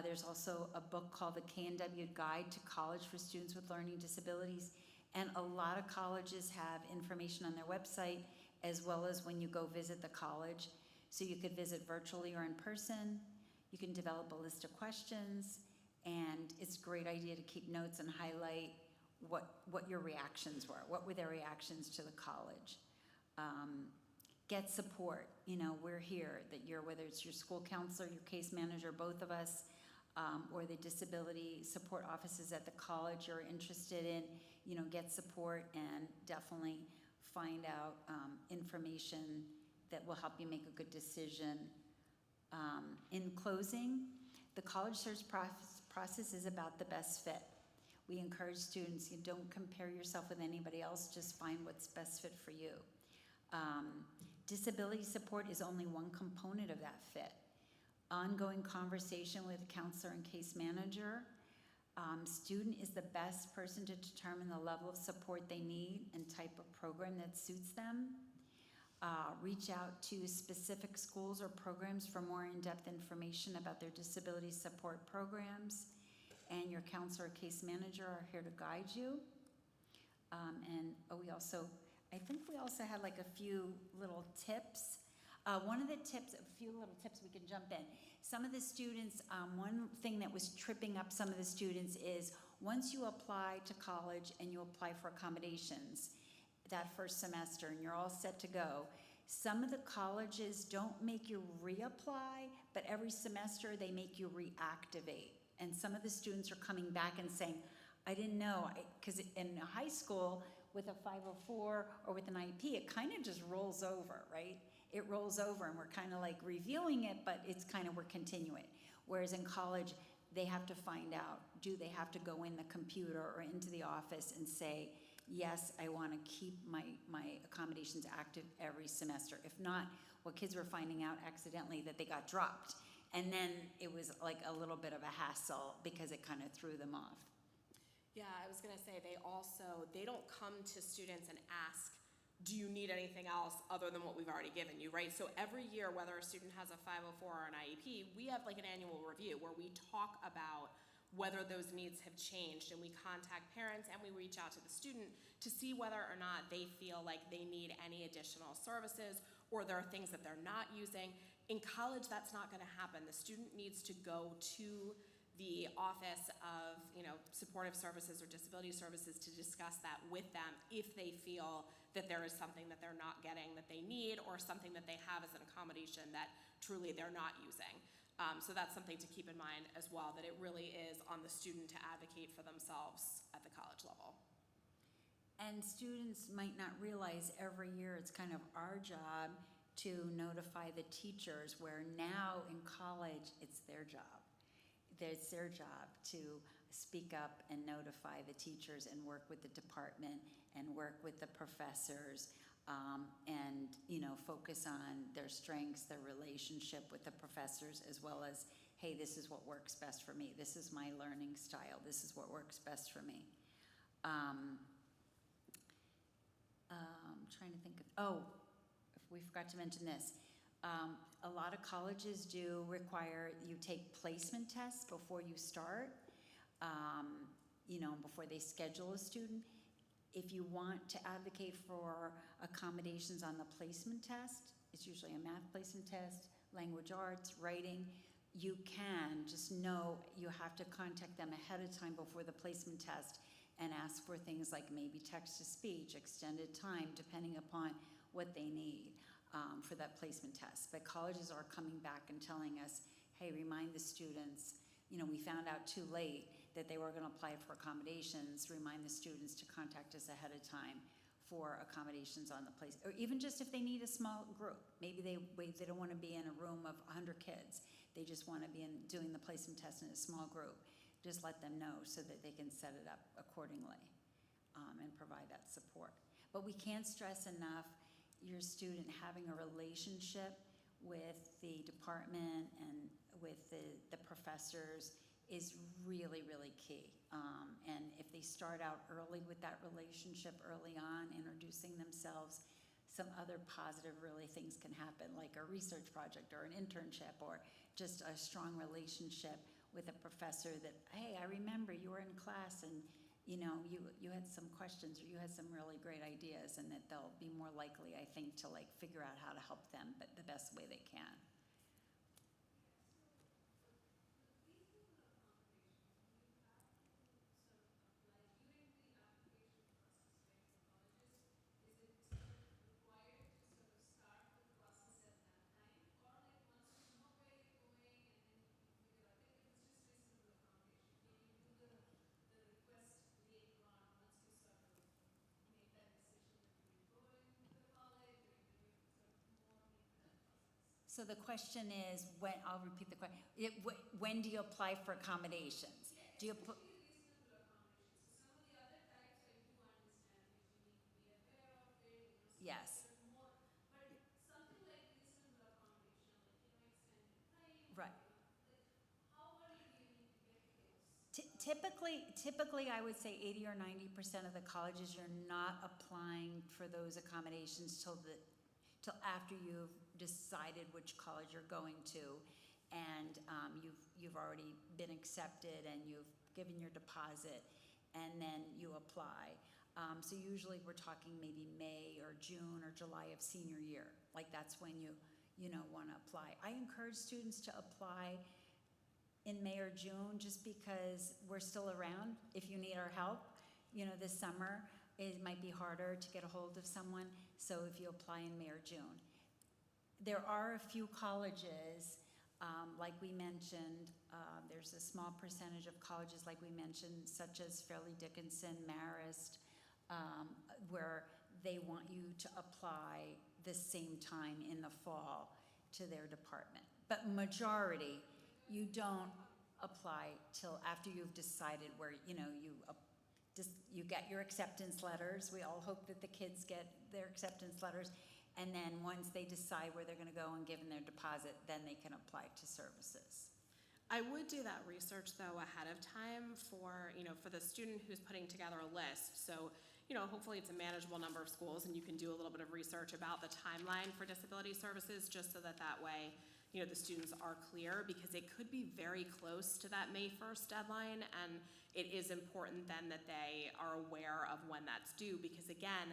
There's also a book called The K&W Guide to College for Students with Learning Disabilities, and a lot of colleges have information on their website, as well as when you go visit the college. So you could visit virtually or in person. You can develop a list of questions, and it's a great idea to keep notes and highlight what your reactions were. What were their reactions to the college? Get support. We're here, whether it's your school counselor, your case manager, both of us, or the disability support offices at the college you're interested in, get support and definitely find out information that will help you make a good decision. In closing, the college search process is about the best fit. We encourage students, you don't compare yourself with anybody else, just find what's best fit for you. Disability support is only one component of that fit. Ongoing conversation with a counselor and case manager. Student is the best person to determine the level of support they need and type of program that suits them. Reach out to specific schools or programs for more in-depth information about their disability support programs. And your counselor or case manager are here to guide you. I think we also had like a few little tips. One of the tips, a few little tips we can jump in. Some of the students, one thing that was tripping up some of the students is once you apply to college and you apply for accommodations that first semester and you're all set to go, some of the colleges don't make you reapply, but every semester they make you reactivate. And some of the students are coming back and saying, I didn't know, because in high school with a 504 or with an IEP, it kind of just rolls over, right? It rolls over and we're kind of like reviewing it, but it's kind of, we're continuing. Whereas in college, they have to find out, do they have to go in the computer or into the office and say, yes, I want to keep my accommodations active every semester. If not, what kids were finding out accidentally that they got dropped. And then it was like a little bit of a hassle because it kind of threw them off. Yeah, I was gonna say they don't come to students and ask, do you need anything else other than what we've already given you, right? So every year, whether a student has a 504 or an IEP, we have like an annual review where we talk about whether those needs have changed, and we contact parents and we reach out to the student to see whether or not they feel like they need any additional services or there are things that they're not using. In college, that's not gonna happen. The student needs to go to the Office of Supportive Services or Disability Services to discuss that with them if they feel that there is something that they're not getting that they need or something that they have as an accommodation that truly they're not using. So that's something to keep in mind as well, that it really is on the student to advocate for themselves at the college level. And students might not realize every year it's kind of our job to notify the teachers, where now in college it's their job. It's their job to speak up and notify the teachers and work with the department and work with the professors, and, you know, focus on their strengths, their relationship with the professors, as well as, hey, this is what works best for me. This is my learning style. This is what works best for me. Trying to think of, we forgot to mention this. A lot of colleges do require you take placement tests before you start, you know, before they schedule a student. If you want to advocate for accommodations on the placement test, it's usually a math placement test, language arts, writing. You can, just know you have to contact them ahead of time before the placement test and ask for things like maybe text-to-speech, extended time, depending upon what they need for that placement test. But colleges are coming back and telling us, hey, remind the students, you know, we found out too late that they were going to apply for accommodations, remind the students to contact us ahead of time for accommodations on the place, or even just if they need a small group. Maybe they don't want to be in a room of 100 kids. They just want to be doing the placement test in a small group. Just let them know so that they can set it up accordingly, and provide that support. But we can't stress enough your student having a relationship with the department and with the professors is really, really key. And if they start out early with that relationship early on, introducing themselves, some other positive really things can happen, like a research project or an internship, or just a strong relationship with a professor that, hey, I remember you were in class and you know, you had some questions or you had some really great ideas, and that they'll be more likely, I think, to like figure out how to help them but the best way they can. So the question is, when, I'll repeat the question, when do you apply for accommodations? Do you put, yes, right. Typically, I would say 80 or 90% of the colleges, you're not applying for those accommodations till after you've decided which college you're going to, and you've already been accepted and you've given your deposit, and then you apply. So usually we're talking maybe May or June or July of senior year. Like that's when you want to apply. I encourage students to apply in May or June, just because we're still around if you need our help. You know, this summer it might be harder to get a hold of someone, so if you apply in May or June. There are a few colleges, like we mentioned, there's a small percentage of colleges like we mentioned, such as Fairleigh Dickinson, Marist, where they want you to apply the same time in the fall to their department. But majority, you don't apply till after you've decided where, you get your acceptance letters. We all hope that the kids get their acceptance letters. And then once they decide where they're going to go and give them their deposit, then they can apply to services. I would do that research though ahead of time for the student who's putting together a list. So, hopefully it's a manageable number of schools and you can do a little bit of research about the timeline for disability services, just so that way, the students are clear, because it could be very close to that May 1st deadline, and it is important then that they are aware of when that's due, because again,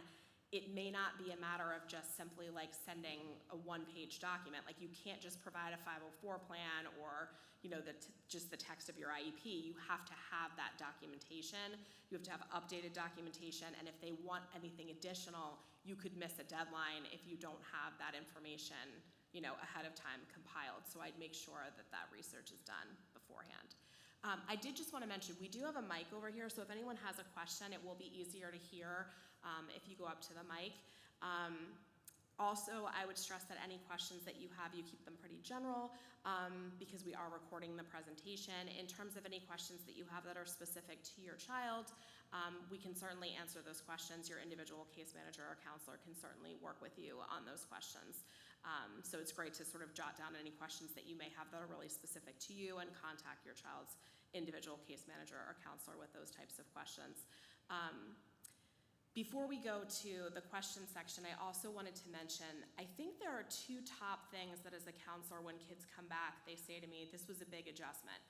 it may not be a matter of just simply like sending a one-page document. Like you can't just provide a 504 plan or just the text of your IEP. You have to have that documentation. You have to have updated documentation, and if they want anything additional, you could miss a deadline if you don't have that information ahead of time compiled. So I'd make sure that research is done beforehand. I did just want to mention, we do have a mic over here, so if anyone has a question, it will be easier to hear if you go up to the mic. Also, I would stress that any questions that you have, you keep them pretty general because we are recording the presentation. In terms of any questions that you have that are specific to your child, we can certainly answer those questions. Your individual case manager or counselor can certainly work with you on those questions. So it's great to sort of jot down any questions that you may have that are really specific to you and contact your child's individual case manager or counselor with those types of questions. Before we go to the question section, I also wanted to mention, I think there are two top things that as a counselor, when kids come back, they say to me, this was a big adjustment.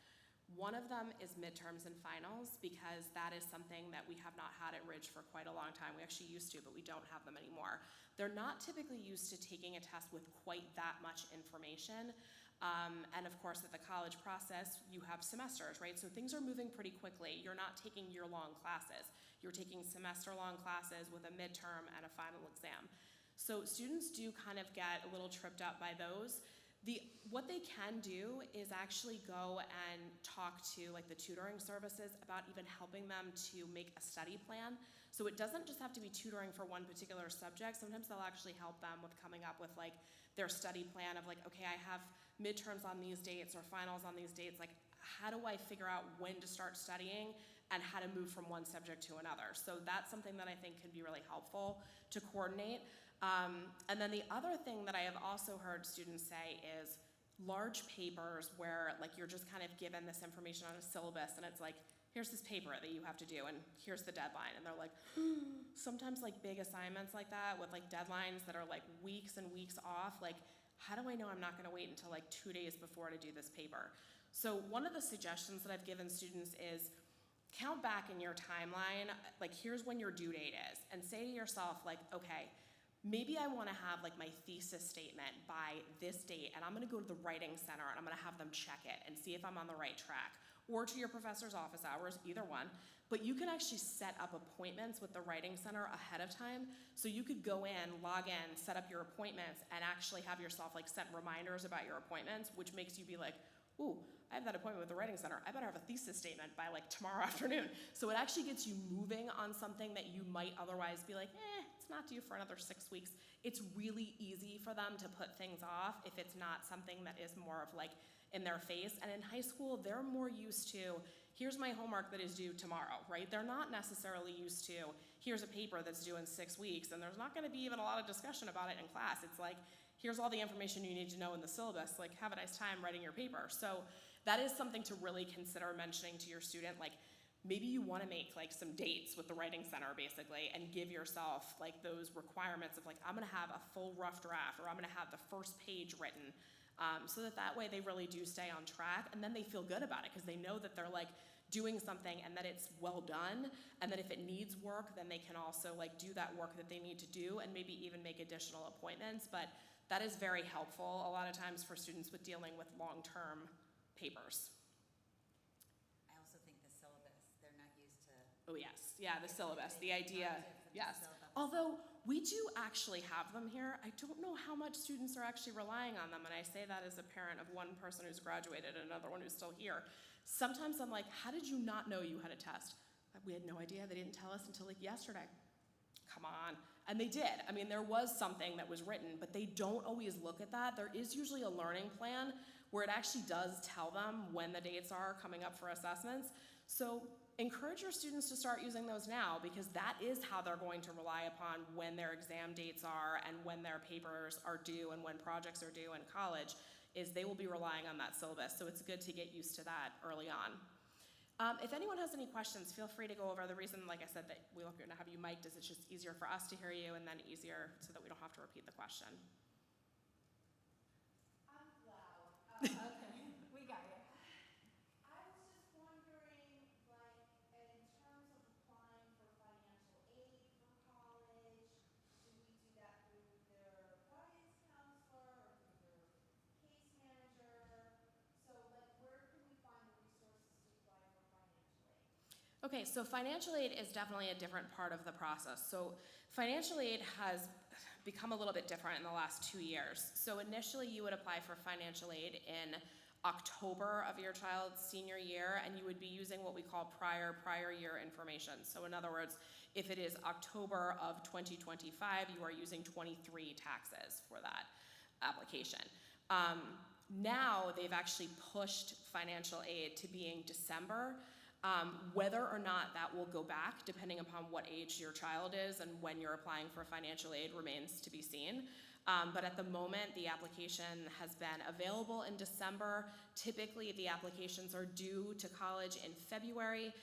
One of them is midterms and finals, because that is something that we have not had at Ridge for quite a long time. We actually used to, but we don't have them anymore. They're not typically used to taking a test with quite that much information. And of course, at the college process, you have semesters, right? So things are moving pretty quickly. You're not taking year-long classes. You're taking semester-long classes with a midterm and a final exam. So students do kind of get a little tripped up by those. What they can do is actually go and talk to like the tutoring services about even helping them to make a study plan. So it doesn't just have to be tutoring for one particular subject. Sometimes they'll actually help them with coming up with like their study plan of like, okay, I have midterms on these dates or finals on these dates. Like, how do I figure out when to start studying and how to move from one subject to another? So that's something that I think can be really helpful to coordinate. And then the other thing that I have also heard students say is large papers where like you're just kind of given this information on a syllabus and it's like, here's this paper that you have to do and here's the deadline. And they're like, sometimes like big assignments like that with like deadlines that are like weeks and weeks off, like how do I know I'm not gonna wait until like 2 days before to do this paper? So one of the suggestions that I've given students is count back in your timeline, like here's when your due date is, and say to yourself like, okay, maybe I wanna have like my thesis statement by this date and I'm gonna go to the writing center and I'm gonna have them check it and see if I'm on the right track. Or to your professor's office hours, either one. But you can actually set up appointments with the writing center ahead of time. So you could go in, log in, set up your appointments, and actually have yourself like set reminders about your appointments, which makes you be like, ooh, I have that appointment with the writing center. I better have a thesis statement by like tomorrow afternoon. So it actually gets you moving on something that you might otherwise be like, it's not due for another 6 weeks. It's really easy for them to put things off if it's not something that is more of like in their face. And in high school, they're more used to, here's my homework that is due tomorrow, right? They're not necessarily used to, here's a paper that's due in 6 weeks, and there's not gonna be even a lot of discussion about it in class. It's like, here's all the information you need to know in the syllabus, like have a nice time writing your paper. So that is something to really consider mentioning to your student, like maybe you wanna make like some dates with the writing center basically and give yourself like those requirements of like, I'm gonna have a full rough draft or I'm gonna have the first page written. So that way they really do stay on track and then they feel good about it because they know that they're like doing something and that it's well done and that if it needs work then they can also like do that work that they need to do and maybe even make additional appointments. But that is very helpful a lot of times for students with dealing with long-term papers. I also think the syllabus, they're not used to. Oh yes, yeah, the syllabus, the idea, yes. Syllabus. Although we do actually have them here. I don't know how much students are actually relying on them, and I say that as a parent of one person who's graduated and another one who's still here. Sometimes I'm like, how did you not know you had a test? We had no idea, they didn't tell us until like yesterday. Come on. And they did. I mean, there was something that was written, but they don't always look at that. There is usually a learning plan where it actually does tell them when the dates are coming up for assessments. So encourage your students to start using those now because that is how they're going to rely upon when their exam dates are and when their papers are due and when projects are due in college, is they will be relying on that syllabus. So it's good to get used to that early on. If anyone has any questions, feel free to go over. The reason, like I said, that we look to have you mic'd is it's just easier for us to hear you and then easier so that we don't have to repeat the question. I'm loud. Okay, we got you. I was just wondering, like, in terms of applying for financial aid for college, do we do that through their guidance counselor or through their case manager? So, like, where can we find the resources to apply for financial aid? Okay, so financial aid is definitely a different part of the process. So financial aid has become a little bit different in the last 2 years. So initially you would apply for financial aid in October of your child's senior year, and you would be using what we call prior year information. So in other words, if it is October of 2025, you are using 23 taxes for that application. Now they've actually pushed financial aid to being December. Whether or not that will go back, depending upon what age your child is and when you're applying for financial aid, remains to be seen. But at the moment, the application has been available in December. Typically, the applications are due to college in February,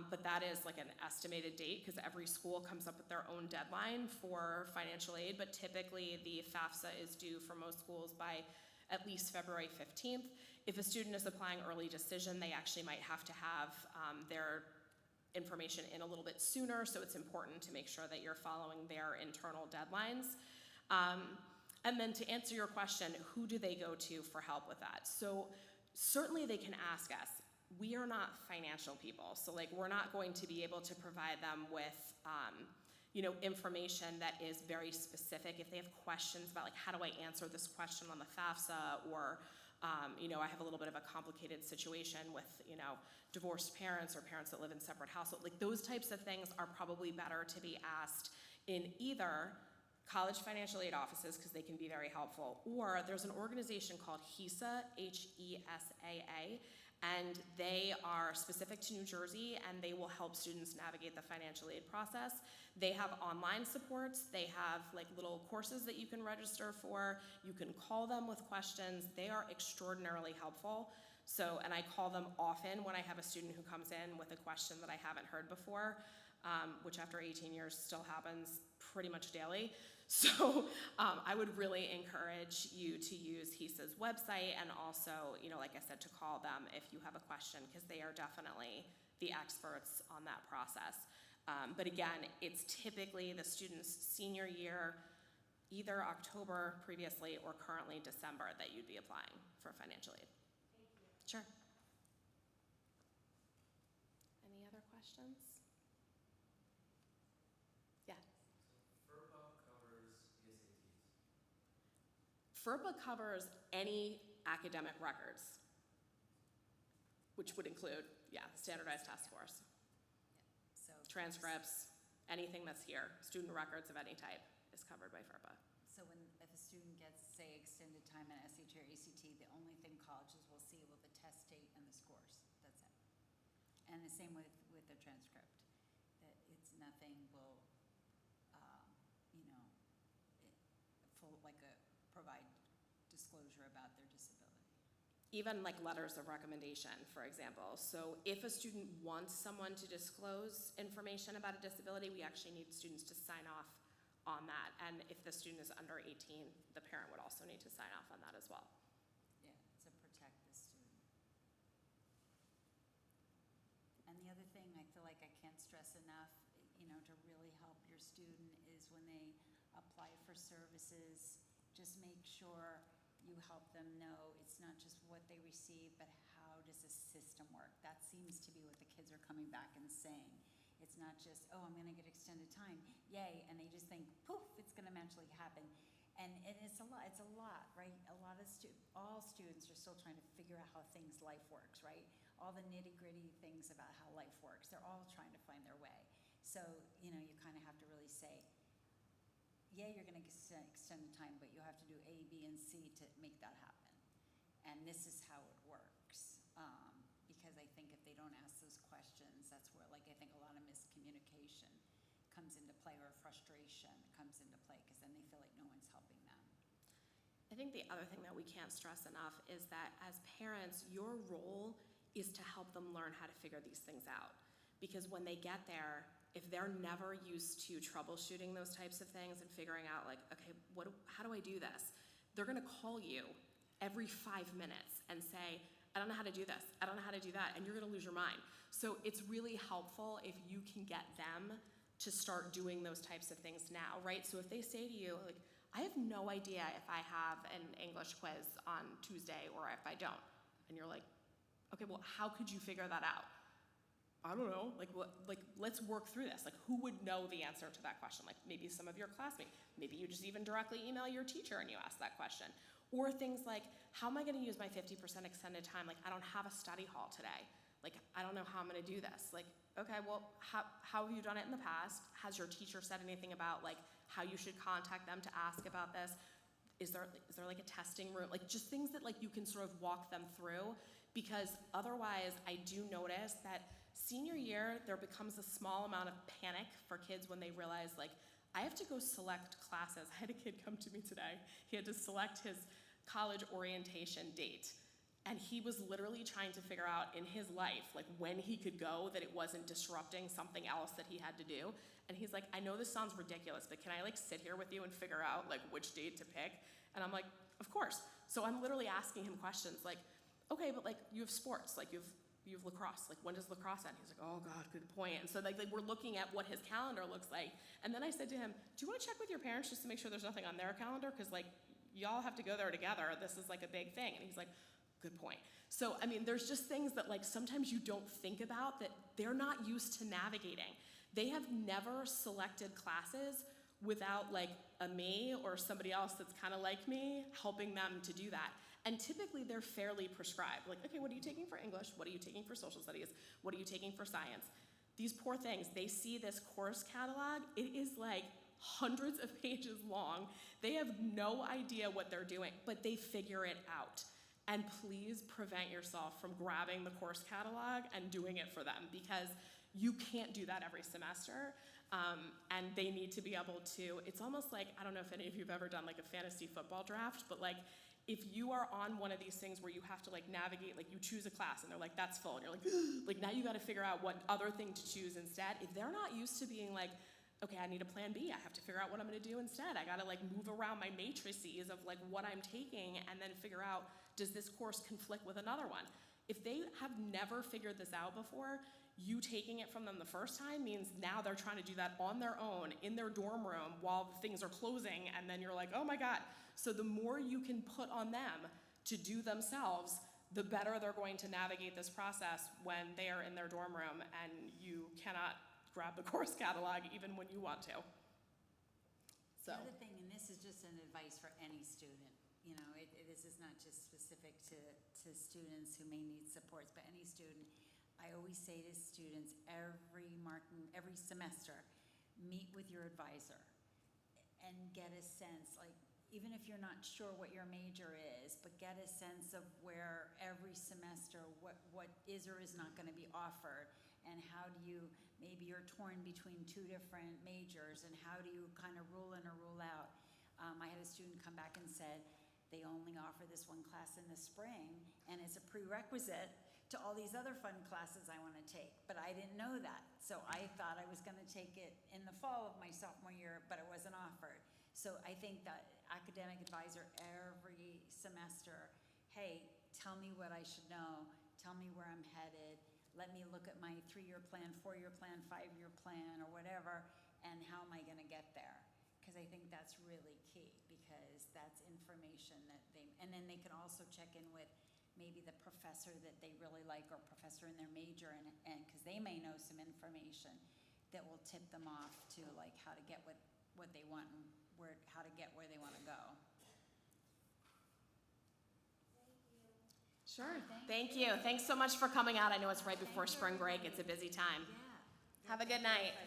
but that is like an estimated date because every school comes up with their own deadline for financial aid. But typically, the FAFSA is due for most schools by at least February 15th. If a student is applying early decision, they actually might have to have their information in a little bit sooner, so it's important to make sure that you're following their internal deadlines. And then to answer your question, who do they go to for help with that? So certainly they can ask us. We are not financial people, so like we're not going to be able to provide them with information that is very specific. If they have questions about like how do I answer this question on the FAFSA, or I have a little bit of a complicated situation with divorced parents or parents that live in separate households, like those types of things are probably better to be asked in either college financial aid offices, because they can be very helpful, or there's an organization called HESA, H-E-S-A-A, and they are specific to New Jersey, and they will help students navigate the financial aid process. They have online supports. They have like little courses that you can register for. You can call them with questions. They are extraordinarily helpful. So, and I call them often when I have a student who comes in with a question that I haven't heard before, which after 18 years still happens pretty much daily. So I would really encourage you to use HESA's website, and also, like I said, to call them if you have a question, because they are definitely the experts on that process. But again, it's typically the student's senior year, either October previously or currently December, that you'd be applying for financial aid. Thank you. Sure. Any other questions? Yeah. FERPA covers any academic records, which would include, standardized test scores, So transcripts, anything that's here, student records of any type is covered by FERPA. So if a student gets, say, extended time in SAT or ACT, the only thing colleges will see will the test date and the scores. That's it. And the same with the transcript. That it's nothing will, provide disclosure about their disability. Even like letters of recommendation, for example. So if a student wants someone to disclose information about a disability, we actually need students to sign off on that. And if the student is under 18, the parent would also need to sign off on that as well. Yeah, to protect the student. And the other thing I feel like I can't stress enough, to really help your student is when they apply for services, just make sure you help them know it's not just what they receive, but how does the system work. That seems to be what the kids are coming back and saying. It's not just, oh, I'm going to get extended time, yay, and they just think, poof, it's going to magically happen. And it's a lot, right? All students are still trying to figure out how life works, right? All the nitty-gritty things about how life works, they're all trying to find their way. So, you kind of have to really say, yeah, you're going to extend the time, but you have to do A, B, and C to make that happen. And this is how it works. Because I think if they don't ask those questions, that's where, I think a lot of miscommunication comes into play, or frustration comes into play, because then they feel like no one's helping them. I think the other thing that we can't stress enough is that as parents, your role is to help them learn how to figure these things out. Because when they get there, if they're never used to troubleshooting those types of things and figuring out okay, how do I do this? They're gonna call you every 5 minutes and say, I don't know how to do this, I don't know how to do that, and you're gonna lose your mind. So it's really helpful if you can get them to start doing those types of things now, right? So if they say to you, I have no idea if I have an English quiz on Tuesday or if I don't, and you're like, okay, well, how could you figure that out? I don't know, let's work through this. Who would know the answer to that question? Maybe some of your classmates. Maybe you just even directly email your teacher and you ask that question. Or things like, how am I gonna use my 50% extended time? Like, I don't have a study hall today. Like, I don't know how I'm gonna do this. Like, okay, well, how have you done it in the past? Has your teacher said anything about like how you should contact them to ask about this? Is there like a testing room? Like, just things that like you can sort of walk them through, because otherwise I do notice that senior year, there becomes a small amount of panic for kids when they realize like, I have to go select classes. I had a kid come to me today. He had to select his college orientation date. And he was literally trying to figure out in his life, like when he could go, that it wasn't disrupting something else that he had to do. And he's like, I know this sounds ridiculous, but can I like sit here with you and figure out like which date to pick? And I'm like, of course. So I'm literally asking him questions like, okay, but like you have sports, like you have lacrosse, like when does lacrosse end? He's like, oh God, good point. And so like we're looking at what his calendar looks like. And then I said to him, do you want to check with your parents just to make sure there's nothing on their calendar? Because like y'all have to go there together. This is like a big thing. And he's like, good point. So, I mean, there's just things that like sometimes you don't think about that they're not used to navigating. They have never selected classes without like a me or somebody else that's kind of like me helping them to do that. And typically they're fairly prescribed. Like, okay, what are you taking for English? What are you taking for social studies? What are you taking for science? These poor things, they see this course catalog. It is like hundreds of pages long. They have no idea what they're doing, but they figure it out. And please prevent yourself from grabbing the course catalog and doing it for them, because you can't do that every semester. And they need to be able to, it's almost like, I don't know if any of you have ever done like a fantasy football draft, but like if you are on one of these things where you have to like navigate, like you choose a class and they're like, that's full. And you're like now you got to figure out what other thing to choose instead. If they're not used to being like, okay, I need a plan B. I have to figure out what I'm gonna do instead. I gotta like move around my matrices of like what I'm taking and then figure out, does this course conflict with another one? If they have never figured this out before, you taking it from them the first time means now they're trying to do that on their own in their dorm room while things are closing, and then you're like, oh my God. So the more you can put on them to do themselves, the better they're going to navigate this process when they are in their dorm room and you cannot grab the course catalog even when you want to. So. The other thing, and this is just an advice for any student, you know, this is not just specific to students who may need supports, but any student. I always say to students every semester, meet with your advisor and get a sense, like, even if you're not sure what your major is, but get a sense of where every semester, what is or is not gonna be offered, and how do you, maybe you're torn between two different majors, and how do you kind of rule in or rule out? I had a student come back and said, they only offer this one class in the spring, and it's a prerequisite to all these other fun classes I want to take, but I didn't know that. So I thought I was going to take it in the fall of my sophomore year, but it wasn't offered. So I think that academic advisor every semester, hey, tell me what I should know, tell me where I'm headed, let me look at my 3-year plan, 4-year plan, 5-year plan, or whatever, and how am I going to get there? Because I think that's really key, because that's information that and then they can also check in with maybe the professor that they really like, or professor in their major, and because they may know some information that will tip them off to like how to get what they want and how to get where they want to go. Sure. Thank you. Thanks so much for coming out. I know it's right before spring break. It's a busy time. Yeah. Have a good night.